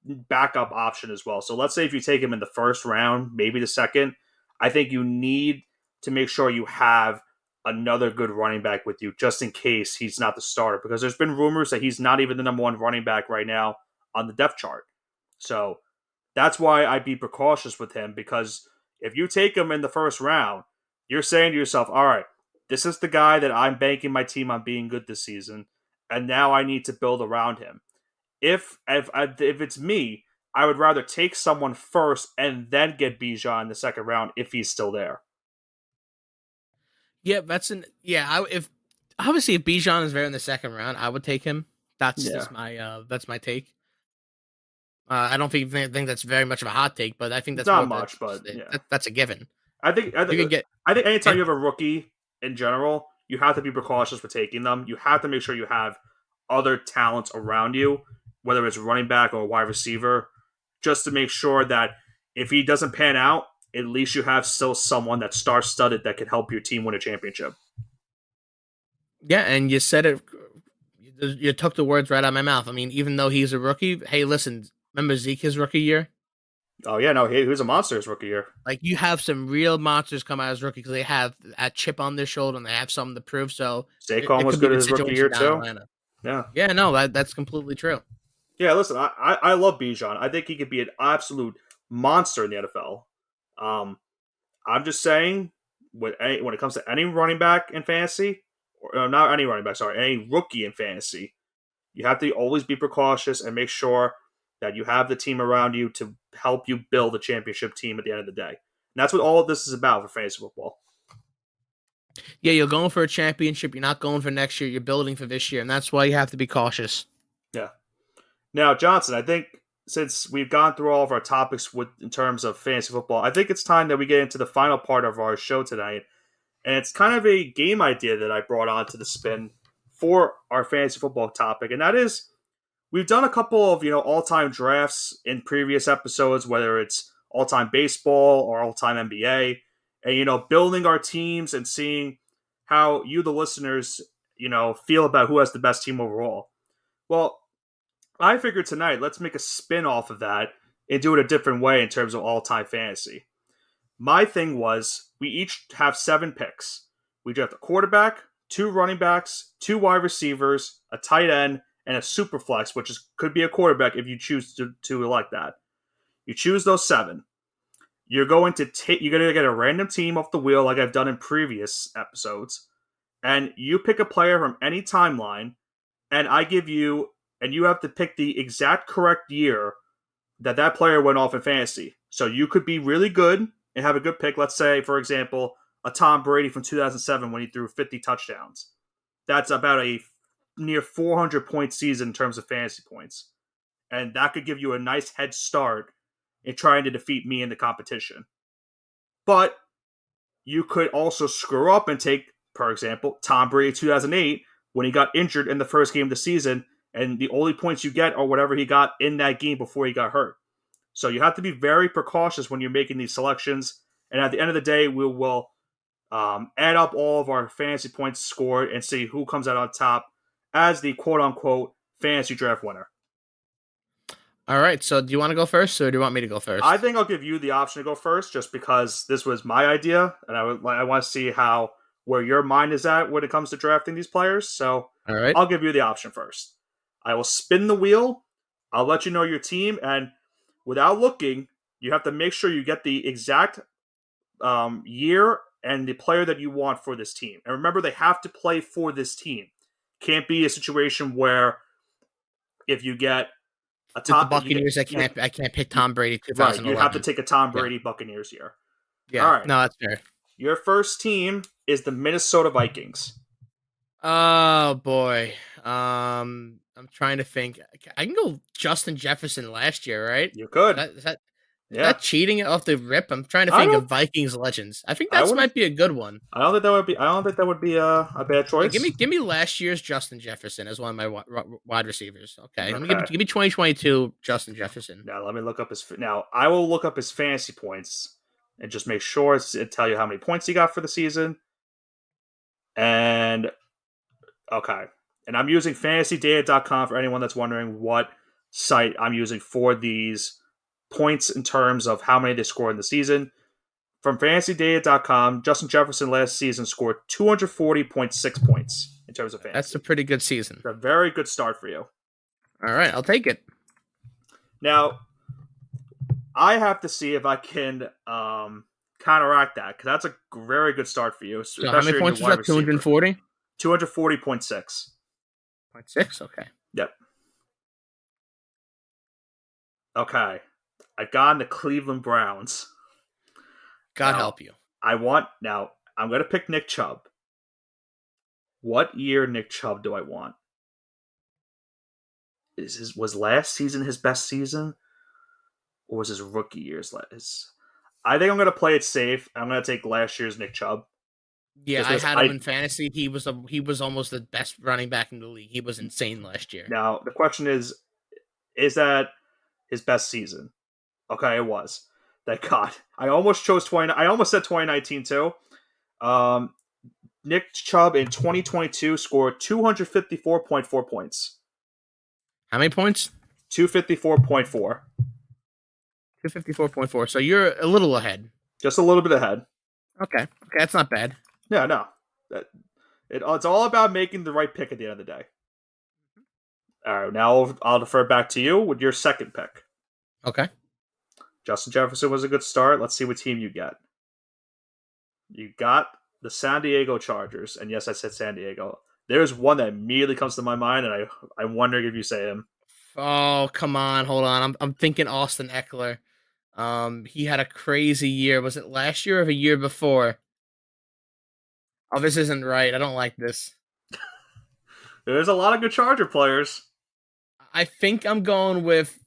backup option as well. So let's say if you take him in the first round, maybe the second, I think you need to make sure you have another good running back with you just in case he's not the starter because there's been rumors that he's not even the number one running back right now on the depth chart. So that's why I'd be precautious with him because if you take him in the first round, you're saying to yourself, all right, this is the guy that I'm banking my team on being good this season, and now I need to build around him. If it's me, I would rather take someone first and then get Bijan in the second round if he's still there. Yeah, if obviously if Bijan is there in the second round, I would take him. That's Yeah, just my that's my take. I don't think that's very much of a hot take, but I think it's that's more not of much, but yeah, that's a given. I think I You think can get I think anytime and you have a rookie in general, you have to be precautious with taking them. You have to make sure you have other talents around you, whether it's running back or wide receiver, just to make sure that if he doesn't pan out, at least you have still someone that's star studded that can help your team win a championship. yeah, and you said it. You took the words right out of my mouth. I mean, even though he's a rookie, hey, listen, remember Zeke his rookie year? Oh yeah, no, he was a monster his rookie year. Like you have some real monsters come out as rookie because they have a chip on their shoulder and they have something to prove. So Saquon it was could be good the his rookie year situation down in too. Atlanta. Yeah. Yeah, no, that's completely true. Yeah, listen, I love Bijan. I think he could be an absolute monster in the NFL. I'm just saying, when it comes to any running back in fantasy, or not any running back, sorry, any rookie in fantasy, you have to always be precautious and make sure that you have the team around you to help you build a championship team at the end of the day. And that's what all of this is about for fantasy football. Yeah, you're going for a championship. You're not going for next year. You're building for this year, and that's why you have to be cautious. Yeah. Now, Johnson, I think since we've gone through all of our topics in terms of fantasy football, I think it's time that we get into the final part of our show tonight. And it's kind of a game idea that I brought onto the spin for our fantasy football topic. And that is we've done a couple of, all-time drafts in previous episodes, whether it's all-time baseball or all-time NBA, and, building our teams and seeing how you, the listeners, feel about who has the best team overall. Well, I figured tonight, let's make a spin off of that and do it a different way in terms of all-time fantasy. My thing was we each have 7 picks. We draft a quarterback, 2 running backs, 2 wide receivers, a tight end, and a super flex, which could be a quarterback if you choose to elect that. You choose those 7. You're going to get a random team off the wheel like I've done in previous episodes, and you pick a player from any timeline, and you have to pick the exact correct year that player went off in fantasy. So you could be really good and have a good pick. Let's say, for example, a Tom Brady from 2007 when he threw 50 touchdowns. That's about a near 400 point season in terms of fantasy points. And that could give you a nice head start in trying to defeat me in the competition. But you could also screw up and take, for example, Tom Brady 2008 when he got injured in the first game of the season, and the only points you get are whatever he got in that game before he got hurt. So you have to be very precautious when you're making these selections. And at the end of the day, we will add up all of our fantasy points scored and see who comes out on top as the quote-unquote fantasy draft winner. All right, so do you want to go first, or do you want me to go first? I think I'll give you the option to go first, just because this was my idea, and I want to see where your mind is at when it comes to drafting these players. So all right, I'll give you the option first. I will spin the wheel. I'll let you know your team, and without looking, you have to make sure you get the exact year and the player that you want for this team. And remember, they have to play for this team. Can't be a situation where if you get a top the Buccaneers, I can't pick Tom Brady 2011. Right, you have to take a Tom Brady Buccaneers year. Yeah, all right. No, that's fair. Your first team is the Minnesota Vikings. Oh boy, I'm trying to think. I can go Justin Jefferson last year, right? You could. Is that cheating off the rip? I'm trying to think of Vikings legends. I think that might be a good one. I don't think that would be a bad choice. Yeah, give me last year's Justin Jefferson as one of my wide receivers. Okay. Let me give me 2022 Justin Jefferson. Now let me look up I will look up his fantasy points and just make sure it tell you how many points he got for the season. And okay. And I'm using fantasydata.com for anyone that's wondering what site I'm using for these points in terms of how many they scored in the season. From fantasydata.com, Justin Jefferson last season scored 240.6 points in terms of fantasy. That's a pretty good season. It's a very good start for you. All right, I'll take it. Now, I have to see if I can counteract that, because that's a very good start for you. So how many points was that? 240? 240.6. 0.6? Okay. Yep. Okay. I've gotten the Cleveland Browns. God help you. I'm going to pick Nick Chubb. What year Nick Chubb do I want? Was last season his best season? Or was his rookie year's last? I think I'm going to play it safe. I'm going to take last year's Nick Chubb. Yeah, I had him in fantasy. He was almost the best running back in the league. He was insane last year. Now, the question is that his best season? Okay, it was. Thank God. I almost said 2019 too. Nick Chubb in 2022 scored 254.4 points. How many points? 254.4. 254.4. So you're a little ahead. Just a little bit ahead. Okay, that's not bad. Yeah, no. It's all about making the right pick at the end of the day. All right, now I'll defer back to you with your second pick. Okay. Justin Jefferson was a good start. Let's see what team you get. You got the San Diego Chargers. And yes, I said San Diego. There's one that immediately comes to my mind, and I'm wondering if you say him. Oh, come on. Hold on. I'm thinking Austin Eckler. He had a crazy year. Was it last year or the year before? Oh, this isn't right. I don't like this. There's a lot of good Charger players. I think I'm going with...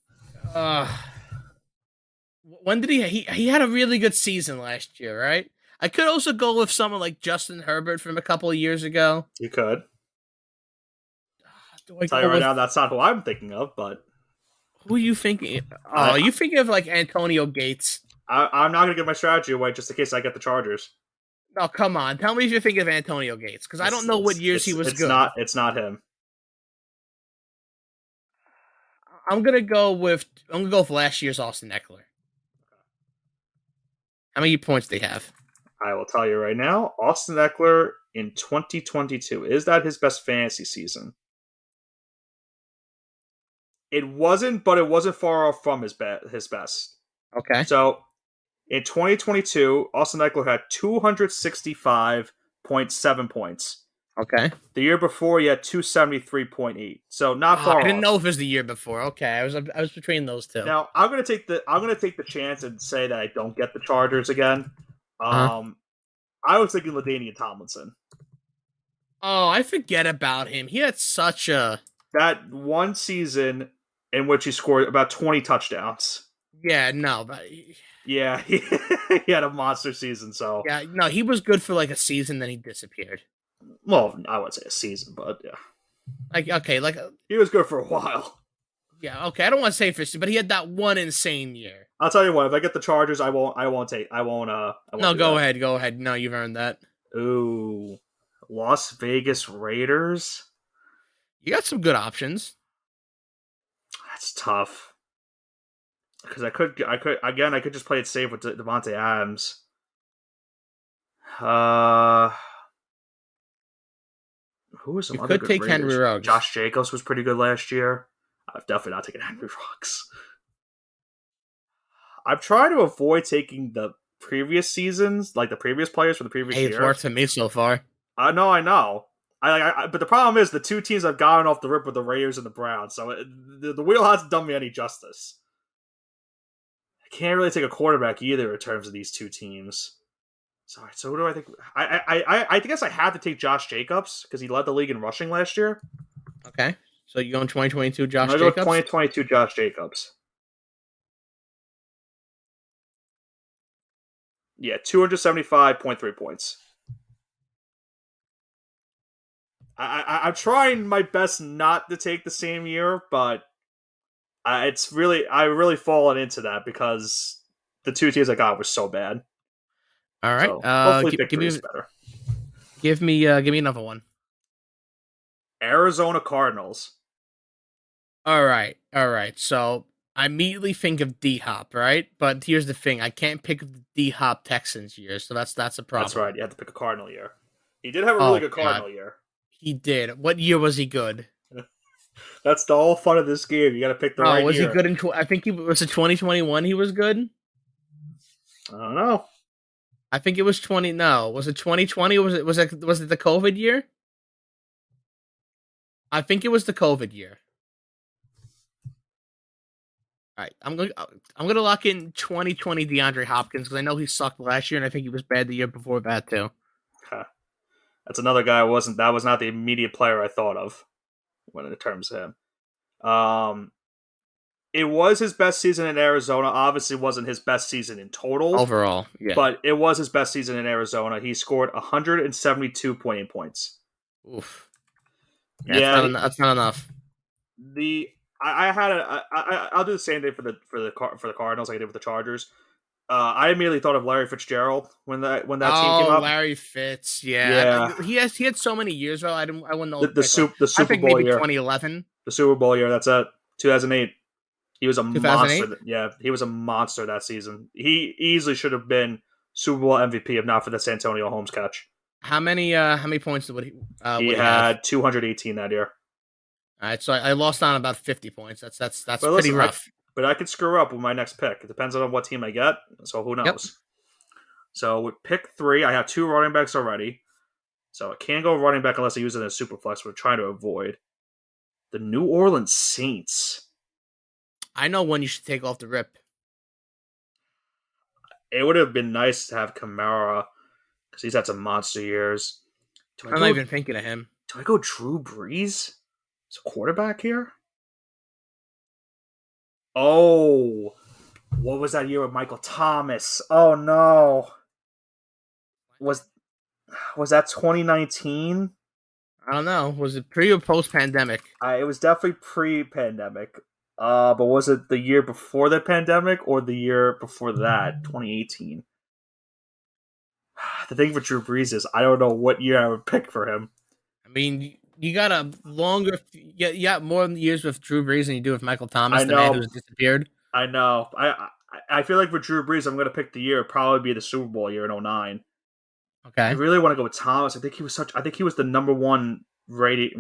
when did he had a really good season last year, right? I could also go with someone like Justin Herbert from a couple of years ago. You could. I'll tell you right now, that's not who I'm thinking of, but... Who are you thinking? Oh, you thinking of like Antonio Gates. I'm not going to give my strategy away just in case I get the Chargers. Oh, come on. Tell me if you're thinking of Antonio Gates, because I don't know what years he was good. It's not him. I'm gonna go with last year's Austin Eckler. How many points do they have? I will tell you right now. Austin Eckler in 2022. Is that his best fantasy season? It wasn't, but it wasn't far off from his best. Okay. So, in 2022, Austin Eckler had 265.7 points. Okay. The year before, he had 273.8. So not Oh, I far didn't off. know if it was the year before. Okay, I was between those two. Now I'm gonna take the chance and say that I don't get the Chargers again. Uh huh. I was thinking LaDainian Tomlinson. Oh, I forget about him. He had such a That one season in which he scored about 20 touchdowns. yeah no, but Yeah, he had a monster season. So, yeah no, he was good for like a season, then he disappeared. well, I wouldn't say a season, but yeah, Like okay, like he was good for a while. yeah okay. I don't want to say for, but he had that one insane year. I'll tell you what. If I get the Chargers, I won't. I won't take. I won't. I won't No, do go that. ahead, go ahead. No, you've earned that. Ooh, Las Vegas Raiders. You got some good options. That's tough because I could just play it safe with Devontae Adams. Uh, who are some You other could good take Henry Raiders? Ruggs. Josh Jacobs was pretty good last year. I've definitely not taken Henry Rocks. I'm trying to avoid taking the previous seasons, like the previous players from the previous Hey, it's year. worked for me so far. I know. But the problem is the two teams I've gotten off the rip were the Raiders and the Browns, so the wheel hasn't done me any justice. I can't really take a quarterback either in terms of these two teams. Sorry, so who do I think? I guess I have to take Josh Jacobs because he led the league in rushing last year. Okay, so you going 2022, I'm Josh gonna go with Jacobs? 2022 Josh Jacobs. Yeah, 275.3 points. I'm trying my best not to take the same year, but I really fallen into that because the two teams I got were so bad. All right. So hopefully Give victory is me better. give me another one. Arizona Cardinals. All right, all right. So I immediately think of D Hop, right? But here's the thing: I can't pick the D Hop Texans year, so that's a That's problem. right. You have to pick a Cardinal year. He did have a really Oh good God, Cardinal year. he did. What year was he good? That's the whole fun of this game. You got to pick the Oh, right was he year. good in? I think he was it 2021. He was good. I don't know. I think it was 20. No, was it 2020? Was it the COVID year? I think it was the COVID year. All right, I'm gonna lock in 2020 DeAndre Hopkins because I know he sucked last year and I think he was bad the year before that too. Huh. That's another guy. That was not the immediate player I thought of when in terms of him. It was his best season in Arizona. Obviously, wasn't his best season in total, Overall, yeah. but it was his best season in Arizona. He scored 172.8 points. Oof. Yeah, that's Yeah, that's not enough. the I had I'll do the same thing for the Cardinals like I did with the Chargers. I immediately thought of Larry Fitzgerald when that team came Oh, up. Larry Fitz. Yeah, Yeah, he had so many years though. I wouldn't know the to the, pick one. super, the I Super think Bowl maybe year, 2011, the Super Bowl year. That's it. 2008. He was a 2008. monster. Yeah, he was a monster that season. He easily should have been Super Bowl MVP if not for the Santonio Holmes catch. How many points He would he have? had 218 that year. All right, so I lost on about 50 points. That's But pretty listen, rough. I could screw up with my next pick. It depends on what team I get. So who Yep. knows? So with pick 3, I have 2 running backs already. So I can't go running back unless I use it as super flex. We're trying to avoid the New Orleans Saints. I know when you should take off the rip. It would have been nice to have Kamara because he's had some monster years. Do I I'm not go? even thinking of him. Do I go Drew Brees? Is a quarterback here? Oh, what was that year with Michael Thomas? Oh no, was was that 2019? I don't know. Was it pre or post pandemic? It was definitely pre-pandemic. But was it the year before the pandemic or the year before that, 2018? The thing for Drew Brees is I don't know what year I would pick for him. I mean, you got a longer, you got more years with Drew Brees than you do with Michael Thomas, I the man know, who's disappeared. I know. I feel like for Drew Brees, I'm going to pick the year. It'd probably be the Super Bowl year in '09. I Okay, really want to go with Thomas. I think he was the number one rated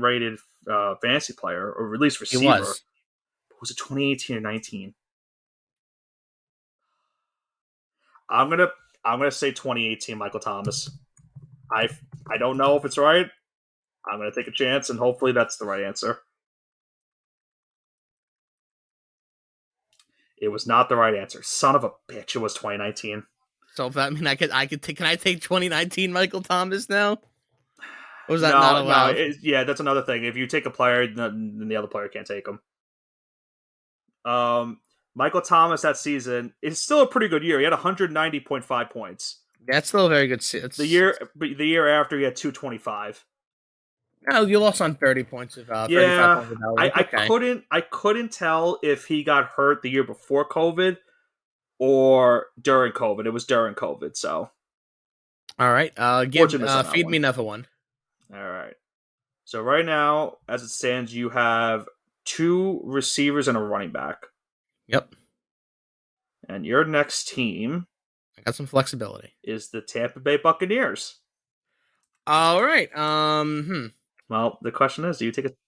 fantasy player or at least he receiver. was. Was it 2018 or 19? I'm gonna I'm gonna say 2018 Michael Thomas. I I don't know if it's right. I'm going to take a chance, and hopefully that's the right answer. It was not the right answer. Son of a bitch! It was 2019. So if that mean I could take, can I take 2019 Michael Thomas now? Or was that not No, no. allowed? Yeah, that's another thing. If you take a player, then the other player can't take him. Michael Thomas that season is still a pretty good year. He had 190.5 points. That's still a very good. The year after he had 225. Oh, you lost on 30 points of 35 Yeah, points of value. Okay. I couldn't tell if he got hurt the year before COVID or during COVID. It was during COVID, so All right. fortunate on that Feed one. me another one. All right. So right now, as it stands, you have two receivers and a running back, Yep. and your next team I got some flexibility. is the Tampa Bay Buccaneers. All right. Well, the question is, do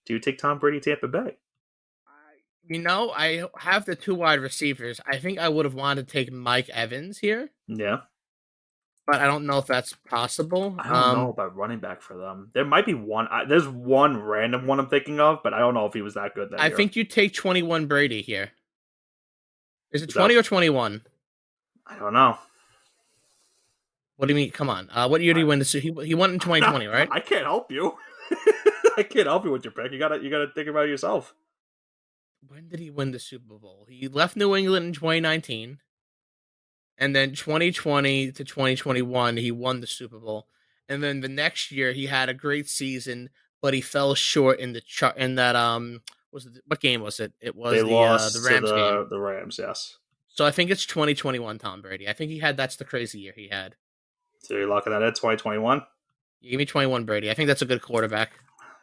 you take Tom Brady Tampa Bay? I have the two wide receivers. I think I would have wanted to take Mike Evans here, Yeah. but I don't know if that's possible. I don't know about running back for them. There might be one. There's one random one I'm thinking of, but I don't know if he was that good that I year. think you take 21 Brady here. Is it Is 20 that- or 21? I don't know. What do you mean? Come on. What year did he win the He won in 2020, right? I can't help you. I can't help you with your pick. You gotta think about it yourself. When did he win the Super Bowl? He left New England in 2019, and then 2020 to 2021 he won the Super Bowl, and then the next year he had a great season, but he fell short in the chart. In that was it, what game was it? It was They lost the Rams to game. the Rams. Yes. So I think it's 2021 Tom Brady. I think that's the crazy year he had. So you're looking at it 2021. You give me 21 Brady. I think that's a good quarterback.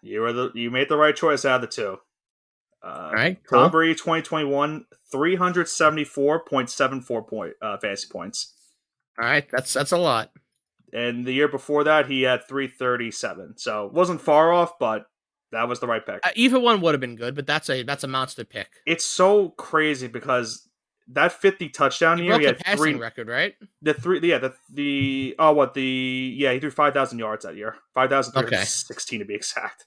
You made the right choice out of the two. All right, cool. Tom Brady 2021 374.74 fantasy points. All right, that's a lot. And the year before that, he had 337. So it wasn't far off, but that was the right pick. Either one would have been good, but that's a monster pick. It's so crazy because that 50 touchdown year, he had the passing record, right? He threw 5,000 yards that year, 5,316 to be exact.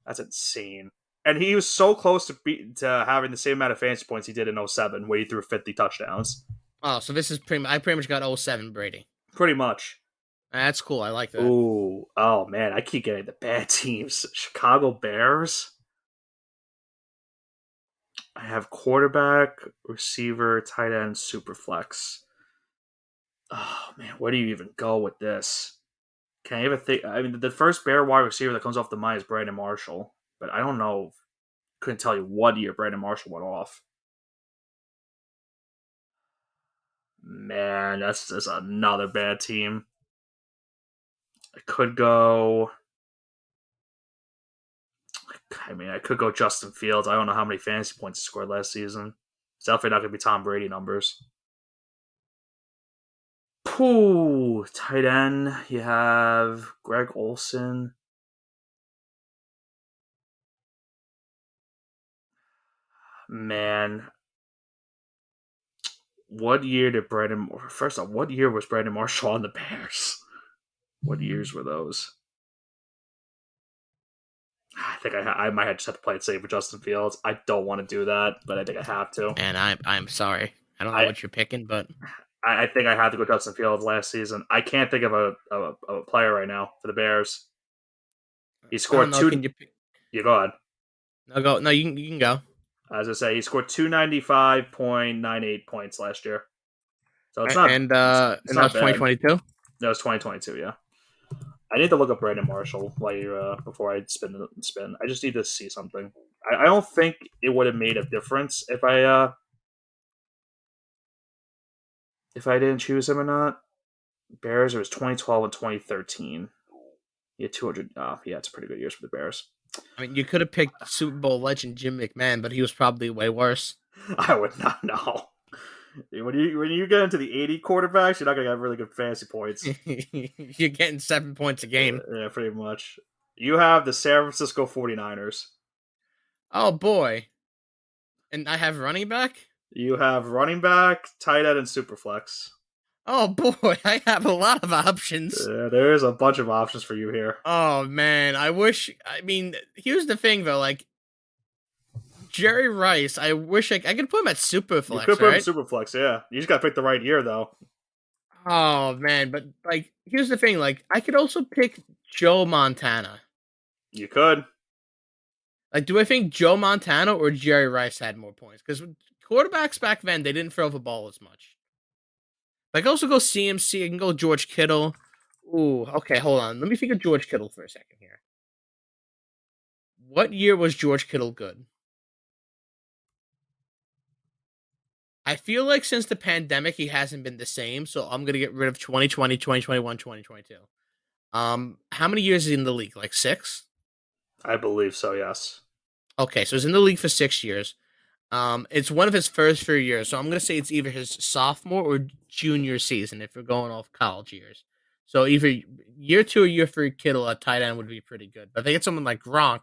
That's insane. And he was so close to having the same amount of fantasy points he did in 07, where he threw 50 touchdowns. Oh, so this is I pretty much got 07 Brady. Pretty much. That's cool. I like that. Ooh, oh man, I keep getting the bad teams. Chicago Bears. I have quarterback, receiver, tight end, super flex. Oh man, where do you even go with this? Can I even think? I mean, the first Bear wide receiver that comes off the mind is Brandon Marshall, but I don't know. Couldn't tell you what year Brandon Marshall went off. Man, that's just another bad team. I could go. I could go Justin Fields. I don't know how many fantasy points he scored last season. It's definitely not going to be Tom Brady numbers. Pooh, tight end. You have Greg Olsen. Man, what year did Brandon? First off, what year was Brandon Marshall on the Bears? What years were those? I think I might just have to play it safe for Justin Fields. I don't want to do that, but I think I have to. And I'm sorry. I don't know what you're picking, but I think I have to go Justin Fields last season. I can't think of a player right now for the Bears. He scored two. You go ahead. No, go. No, you can go. As I say, he scored 295.98 points last year. So it's not. And that was 2022. That was 2022. Yeah. I need to look up Brandon Marshall while you before I spin. I just need to see something. I don't think it would have made a difference if I didn't choose him or not. Bears, it was 2012 and 2013. He had 200. It's pretty good years for the Bears. I mean, you could have picked Super Bowl legend Jim McMahon, but he was probably way worse. I would not know. When you get into the 80 quarterbacks, you're not going to have really good fantasy points. You're getting 7 points a game. Yeah, pretty much. You have the San Francisco 49ers. Oh, boy. And I have running back? You have running back, tight end, and super flex. Oh boy, I have a lot of options. There is a bunch of options for you here. Oh man, I wish. I mean, here's the thing though. Like Jerry Rice, I wish I could put him at You could Superflex, put him in right? Superflex, yeah. You just gotta pick the right year, though. Oh man, but like here's the thing. Like I could also pick Joe Montana. You could. Like, do I think Joe Montana or Jerry Rice had more points? Because quarterbacks back then they didn't throw the ball as much. Like, also go CMC. I can go George Kittle. Ooh, okay, hold on. Let me think of George Kittle for a second here. What year was George Kittle good? I feel like since the pandemic, he hasn't been the same. So I'm gonna get rid of 2020, 2021, 2022. How many years is he in the league? Like six? I believe so, yes. Okay, so he's in the league for 6 years. It's one of his first 3 years, so I'm gonna say it's either his sophomore or junior season if we're going off college years. So either year two or year three, Kittle at tight end would be pretty good. But if they get someone like Gronk,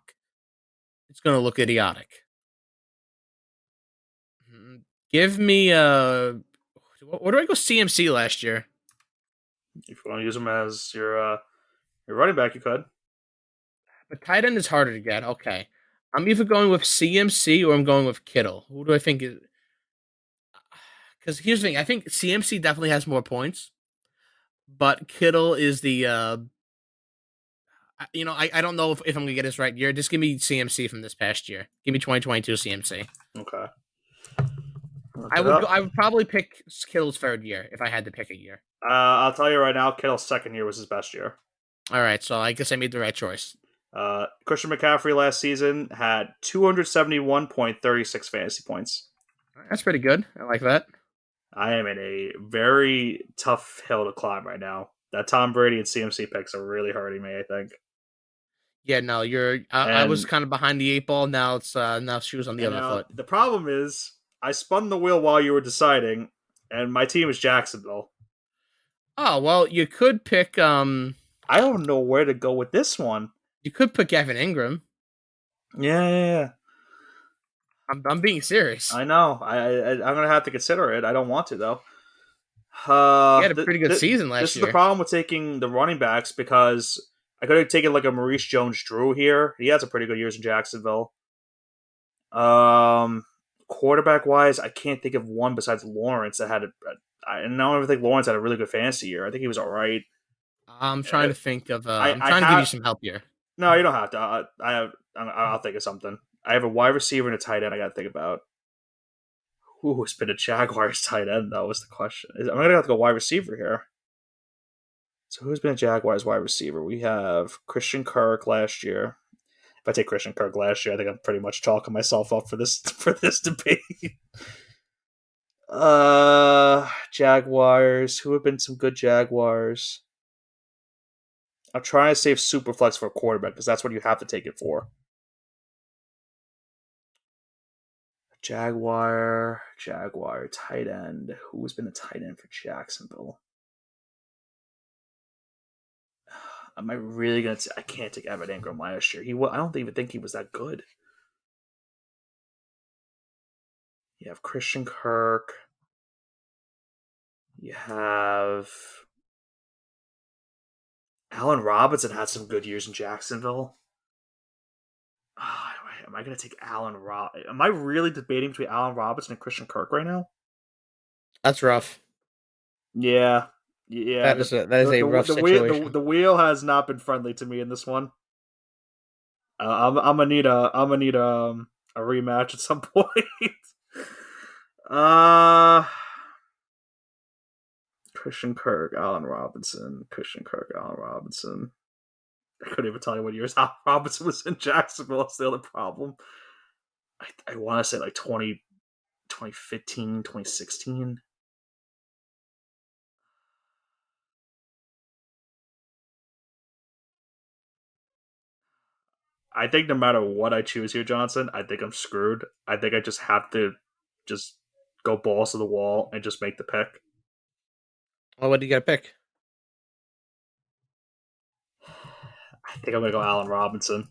it's gonna look idiotic. Give me what do I go CMC last year? If you want to use him as your running back, you could. But tight end is harder to get. Okay, I'm either going with CMC or I'm going with Kittle. Who do I think is? Because here's the thing, I think CMC definitely has more points, but Kittle is the I don't know if I'm gonna get this right year. Just give me CMC from this past year. Give me 2022 CMC. Okay. Look I it would up. I would probably pick Kittle's third year if I had to pick a year. I'll tell you right now, Kittle's second year was his best year. All right, so I guess I made the right choice. Christian McCaffrey last season had 271.36 fantasy points. That's pretty good. I like that. I am in a very tough hill to climb right now. That Tom Brady and CMC picks are really hurting me, I think. Yeah, no, you're. I was And kind of behind the eight ball. Now it's now shoes on the and other now foot. the problem is I spun the wheel while you were deciding, and my team is Jacksonville. Oh well, I don't know where to go with this one. you could pick Evan Ingram. Yeah. I'm being serious. I know. I'm gonna have to consider it. I don't want to though. He had a pretty good season This last is the year. problem with taking the running backs because I could have taken like a Maurice Jones-Drew here. He had some pretty good years in Jacksonville. Um, Quarterback wise, I can't think of one besides Lawrence that had and I don't even think Lawrence had a really good fantasy year. I think he was all right. I'm trying to think of. I'm I trying to give you have some help here. no, you don't have to. I'll think of something. I have a wide receiver and a tight end. I got to think about. Who's been a Jaguars tight end? That was the question. I'm gonna have to go wide receiver here. So who's been a Jaguars wide receiver? We have Christian Kirk last year. If I take Christian Kirk last year, I think I'm pretty much chalking myself up for this for this debate. Jaguars. Who have been some good Jaguars? I'm trying to save Superflex for a quarterback because that's what you have to take it for. Jaguar, tight end. Who has been a tight end for Jacksonville? Am I really gonna? I can't take Evan Ingram last year. I don't even think he was that good. You have Christian Kirk. You have Allen Robinson had some good years in Jacksonville. Am I going to take Allen Rob? Am I really debating between Allen Robinson and Christian Kirk right now? That's rough. Yeah, yeah. That is a rough situation. The wheel has not been friendly to me in this one. I'm gonna need a rematch at some point. uh, Christian Kirk, Allen Robinson, Christian Kirk, Allen Robinson. I couldn't even tell you what years Allen Robinson was in Jacksonville. That's the other problem. I want to say like 2015, 2016. I think no matter what I choose here, Johnson, I think I'm screwed. I think I just have to just go balls to the wall and just make the pick. Well, what do you got to pick? I think I'm gonna go Allen Robinson.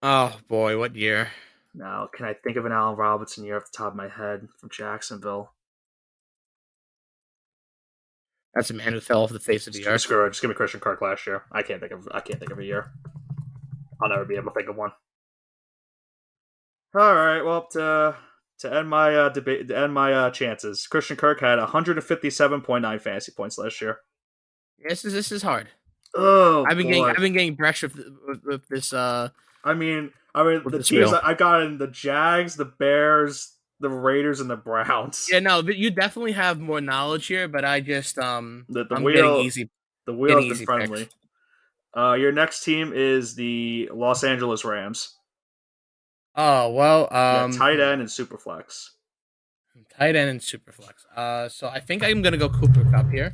Oh boy, what year? Now, can I think of an Allen Robinson year off the top of my head from Jacksonville? That's a man who fell off the face of the earth. Screw it. Just give me Christian Kirk last year. I can't think of a year. I'll never be able to think of one. All right. Well, to end my debate, to end my chances, Christian Kirk had 157.9 fantasy points last year. This is hard. Oh I've boy. been getting brushed with this I mean, with the this teams wheel. I got in the Jags, the Bears, the Raiders, and the Browns. Yeah, no, but you definitely have more knowledge here. But I just The I'm getting wheel, easy the wheel has been picks. friendly. Your next team is the Los Angeles Rams. Oh well, You got tight end and Superflex. tight end and superflex. So I think I'm gonna go Cooper Cup here.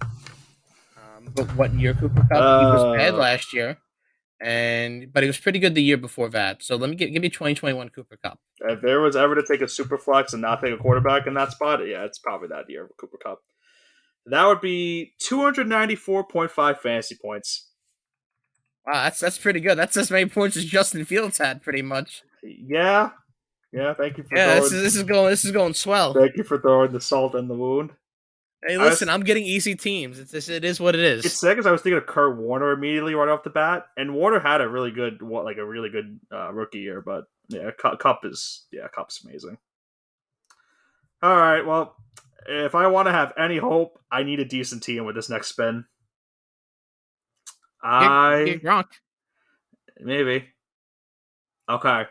But what year Cooper Cup? He was bad Uh, last year, but he was pretty good the year before that. So give me 2021 Cooper Cup. if there was ever to take a Superflex and not take a quarterback in that spot, yeah, it's probably that year, Cooper Cup. That would be 294.5 fantasy points. Wow, that's pretty good. That's as many points as Justin Fields had, pretty much. Yeah, yeah. Thank you for Yeah, throwing. this is going swell. Thank you for throwing the salt in the wound. Hey, I listen, was, I'm getting easy teams. It is what it it's is. sad because I was thinking of Kurt Warner immediately right off the bat, and Warner had a really good, rookie year. But yeah, Cup's amazing. All right, well, if I want to have any hope, I need a decent team with this next spin. Get I Gronk. maybe okay.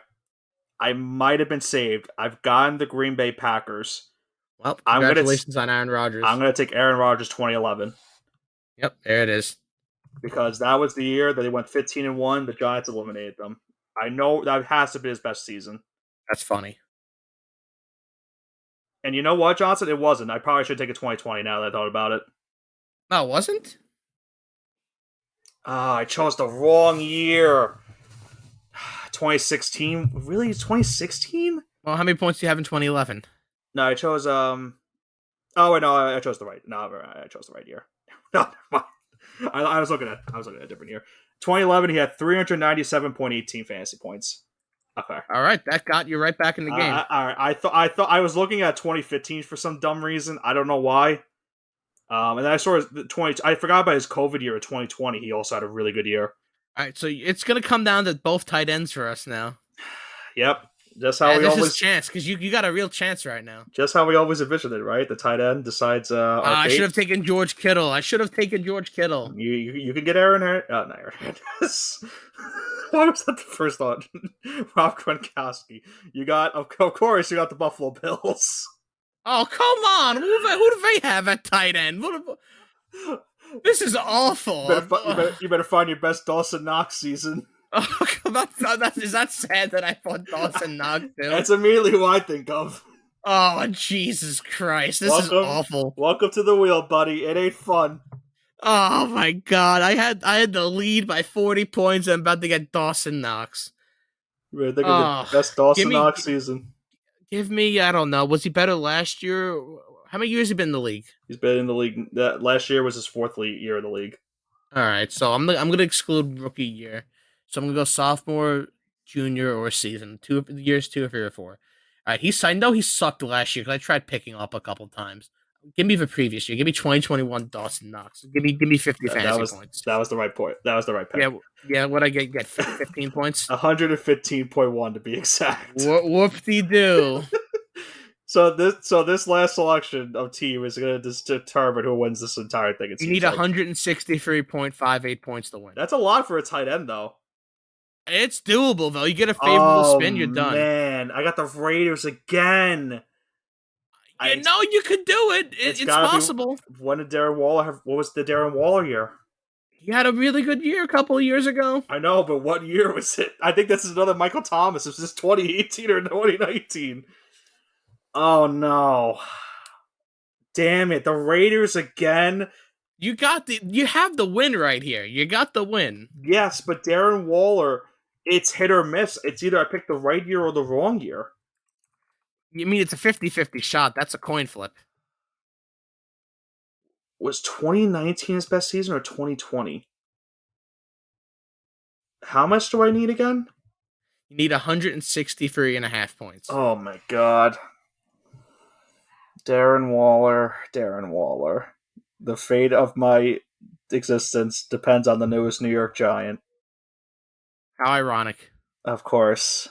I might have been saved. I've gotten the Green Bay Packers. Well, I'm gonna congratulations on Aaron I'm Rodgers. gonna take Aaron Rodgers 2011 Yep, there it is. because that was the year that they went 15-1. The Giants eliminated them. I know that has to be his best season. That's funny. And you know what, Johnson? It wasn't. I probably should take a 2020 now that I thought about it. No, it wasn't. I chose the wrong year. 2016? Really? 2016? Well, how many points do you have in 2011? No, I chose Oh wait, no, I chose the right. No, I chose the right year. No, I was looking at a different year. 2011, he had 397.18 fantasy points. Okay. All right, that got you right back in the game. I thought I was looking at 2015 for some dumb reason. I don't know why. And then I saw his 20. I forgot about his COVID year of 2020. He also had a really good year. All right, so it's gonna come down to both tight ends for us now. Yep, just how we This is always chance because you got a real chance right now. just how we always envisioned it, right? The tight end decides our I fate. should have taken George Kittle. You can get Aaron Hernandez. Not Aaron Hernandez. Why was that the first thought? Rob Gronkowski. You got, of course, you got the Buffalo Bills. Oh, come on. Who do they have at tight end? This is awful. You better find your best Dawson Knox season. Oh, is that sad that I thought Dawson Knox too? That's immediately who I think of. Oh, Jesus Christ. This is awful. Welcome to the wheel, buddy. It ain't fun. Oh my God! I had the lead by 40 points. I'm about to get Dawson Knox. You better think of the best Dawson Knox season. Give me, I don't know. Was he better last year? How many years has he been in the league? He's been in the league. That last year was his fourth year in the league. All right, so I'm gonna exclude rookie year. So I'm gonna go sophomore, junior, or season. 2 years, 2 or 3 or 4. All right, I know he sucked last year because I tried picking up a couple times. Give me the previous year. Give me 2021 Dawson Knox. Give me 50 fantasy points. That was the right point. That was the right pick. Yeah. What I get 15 points. 115.1 to be exact. Whoop-de-doo. So this last selection of team is going to determine who wins this entire thing. You need 163.58 points to win. That's a lot for a tight end, though. It's doable, though. You get a favorable spin, you're done. Man, I got the Raiders again. You could do it. It's possible. When did Darren Waller have? What was the Darren Waller year? He had a really good year a couple of years ago. I know, but what year was it? I think this is another Michael Thomas. Was this 2018 or 2019? Oh no! Damn it! The Raiders again. You have the win right here. You got the win. Yes, but Darren Waller, it's hit or miss. It's either I picked the right year or the wrong year. You mean it's a 50-50 shot? That's a coin flip. Was 2019 his best season or 2020? How much do I need again? You need 163.5 points. Oh my god. Darren Waller. The fate of my existence depends on the newest New York Giant. How ironic. Of course.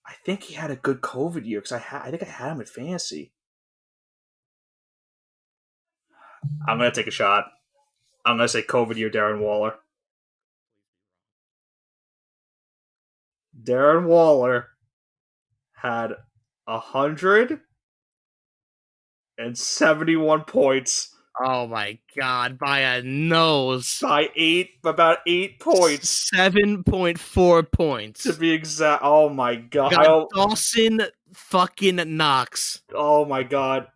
I think he had a good COVID year because I think I had him in fantasy. I'm gonna take a shot. I'm gonna say COVID year Darren Waller. Darren Waller had 171 points Oh my god, by a nose. by about 8 points 7.4 to points. be exact. Oh my god! Got Dawson fucking Knox. Oh my god!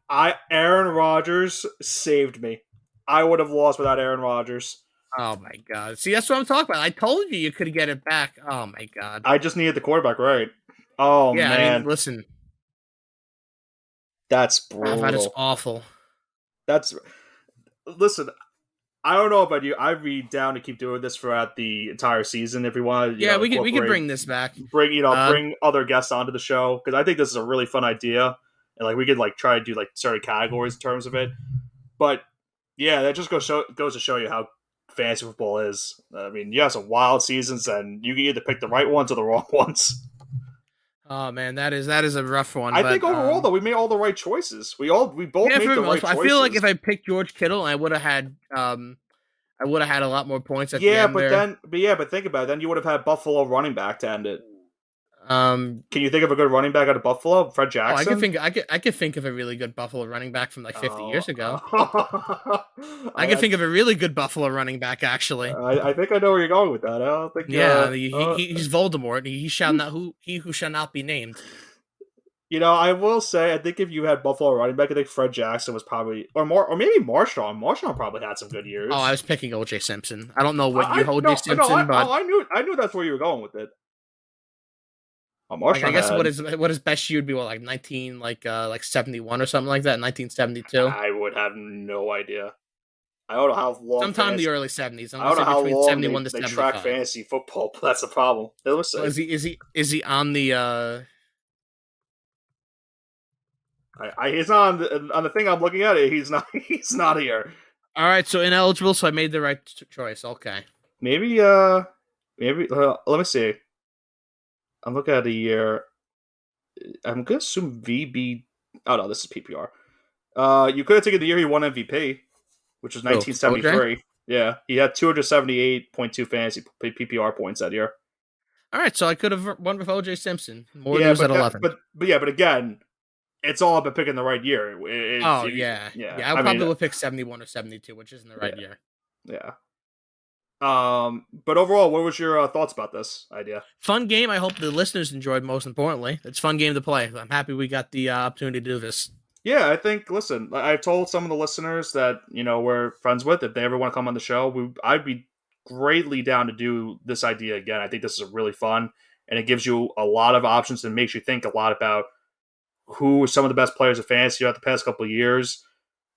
Aaron Rodgers saved me. I would have lost without Aaron Rodgers. Oh my god. See, that's what I'm talking about. I told you could get it back. Oh my god. I just needed the quarterback right. Oh Yeah, I mean, man, listen. that's Oh, that is brutal. awful. That's listen. I don't know about you. I'd be down to keep doing this throughout the entire season if we want to. Yeah, we could incorporate, bring this back. bring other guests onto the show because I think this is a really fun idea, and like we could like try to do like certain categories in terms of it. But yeah, that just goes to show you how fantasy football is. I mean, you have some wild seasons, and you can either pick the right ones or the wrong ones. Oh man, that is a rough one. I but, think overall though we made all the right choices. We both yeah, made for the the right most part. choices. I feel like if I picked George Kittle, I would have had a lot more points at the Yeah, end but there. but think about it. Then you would have had Buffalo running back to end it. Um, Can you think of a good running back out of Buffalo? Fred oh, Jackson? I could think of a really good Buffalo running back from like 50 Oh, years ago. I could I, think of a really good Buffalo running back actually. I think I know where you're going with that. I don't think. Yeah, he's Voldemort. He who shall not be named. I will say, I think if you had Buffalo running back, I think Fred Jackson was probably, or more, or maybe Marshawn. Marshawn probably had some good Oh, I years. was picking O.J. Simpson. I don't know what I year O.J. no, no, Simpson, but I knew that's where you were going with it. like I Marshawn guess had. what his best year would be like 19 like 71 or something like that, 1972. I would have no idea. I don't know how long Sometime the fantasy. early 70s. I'm I gonna don't know say how between long 71 to they track 75. fantasy football. But that's the problem. Let's Well, see. is he on the He's not on the thing I'm looking at. He's not. He's not here. All right, so ineligible, so I made the right choice. Okay. Maybe. Maybe. Let me see. I'm looking at the year. I'm gonna assume VB. Oh no, this is PPR. You could have taken the year he won MVP, which was Oh, OJ. 1973. Yeah, he had 278.2 fantasy PPR points that year. All right, so I could have won with OJ Simpson. More Yeah, news at 11. but again, it's all about picking the right year. Oh yeah, Yeah. yeah. I I mean, probably would pick 71 or 72, which isn't the right yeah, year. yeah. But overall, what was your thoughts about this idea? Fun game. I hope the listeners enjoyed. Most importantly, it's a fun game to play. I'm happy we got the opportunity to do this. Yeah, I think. Listen, I've told some of the listeners that we're friends with. If they ever want to come on the show, I'd be greatly down to do this idea again. I think this is really fun, and it gives you a lot of options and makes you think a lot about who are some of the best players of fantasy throughout the past couple of years.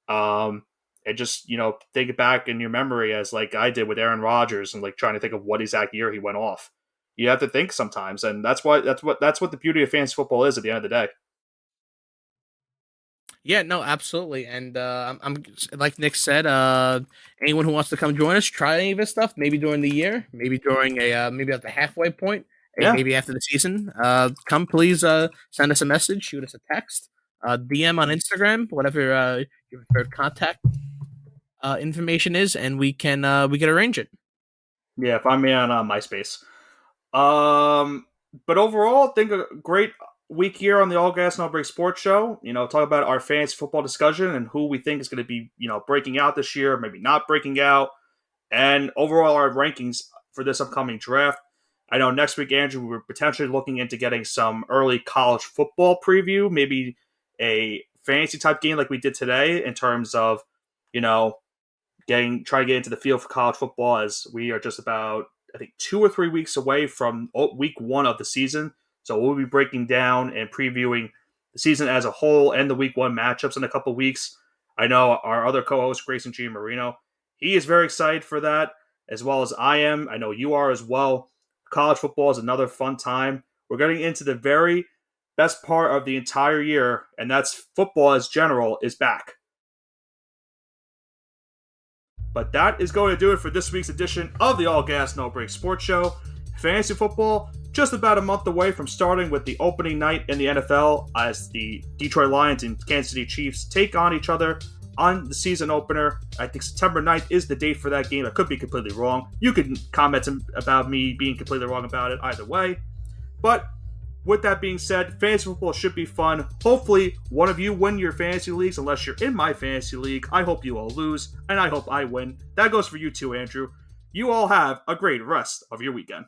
And just think it back in your memory as like I did with Aaron Rodgers and like trying to think of what exact year he went off. You have to think sometimes, and that's what the beauty of fantasy football is at the end of the day. Yeah, no, absolutely. And I'm like Nick said, anyone who wants to come join us, try any of this stuff, maybe during the year, maybe during maybe at the halfway point, Yeah, maybe after the season. Come please send us a message, shoot us a text, DM on Instagram, whatever your preferred contact information is, and we can arrange it. yeah. Find me on MySpace. But overall, I think a great week here on the All Gas No Break Sports Show. Talk about our fantasy football discussion and who we think is going to be, breaking out this year, maybe not breaking out, and overall our rankings for this upcoming draft. I know next week, Andrew, we're potentially looking into getting some early college football preview, maybe a fantasy type game like we did today in terms of, you know, try to get into the field for college football as we are just about, I think, 2 or 3 weeks away from week 1 of the season. So we'll be breaking down and previewing the season as a whole and the week 1 matchups in a couple weeks. I know our other co-host, Grayson G. Marino, he is very excited for that, as well as I am. I know you are as well. College football is another fun time. We're getting into the very best part of the entire year, and that's football as general, is back. But that is going to do it for this week's edition of the All Gas No Break Sports Show. Fantasy football just about a month away from starting with the opening night in the NFL as the Detroit Lions and Kansas City Chiefs take on each other on the season opener. I think September 9th is the date for that game. I could be completely wrong. You can comment about me being completely wrong about it either way. But with that being said, fantasy football should be fun. Hopefully, one of you win your fantasy leagues, unless you're in my fantasy league. I hope you all lose, and I hope I win. That goes for you too, Andrew. You all have a great rest of your weekend.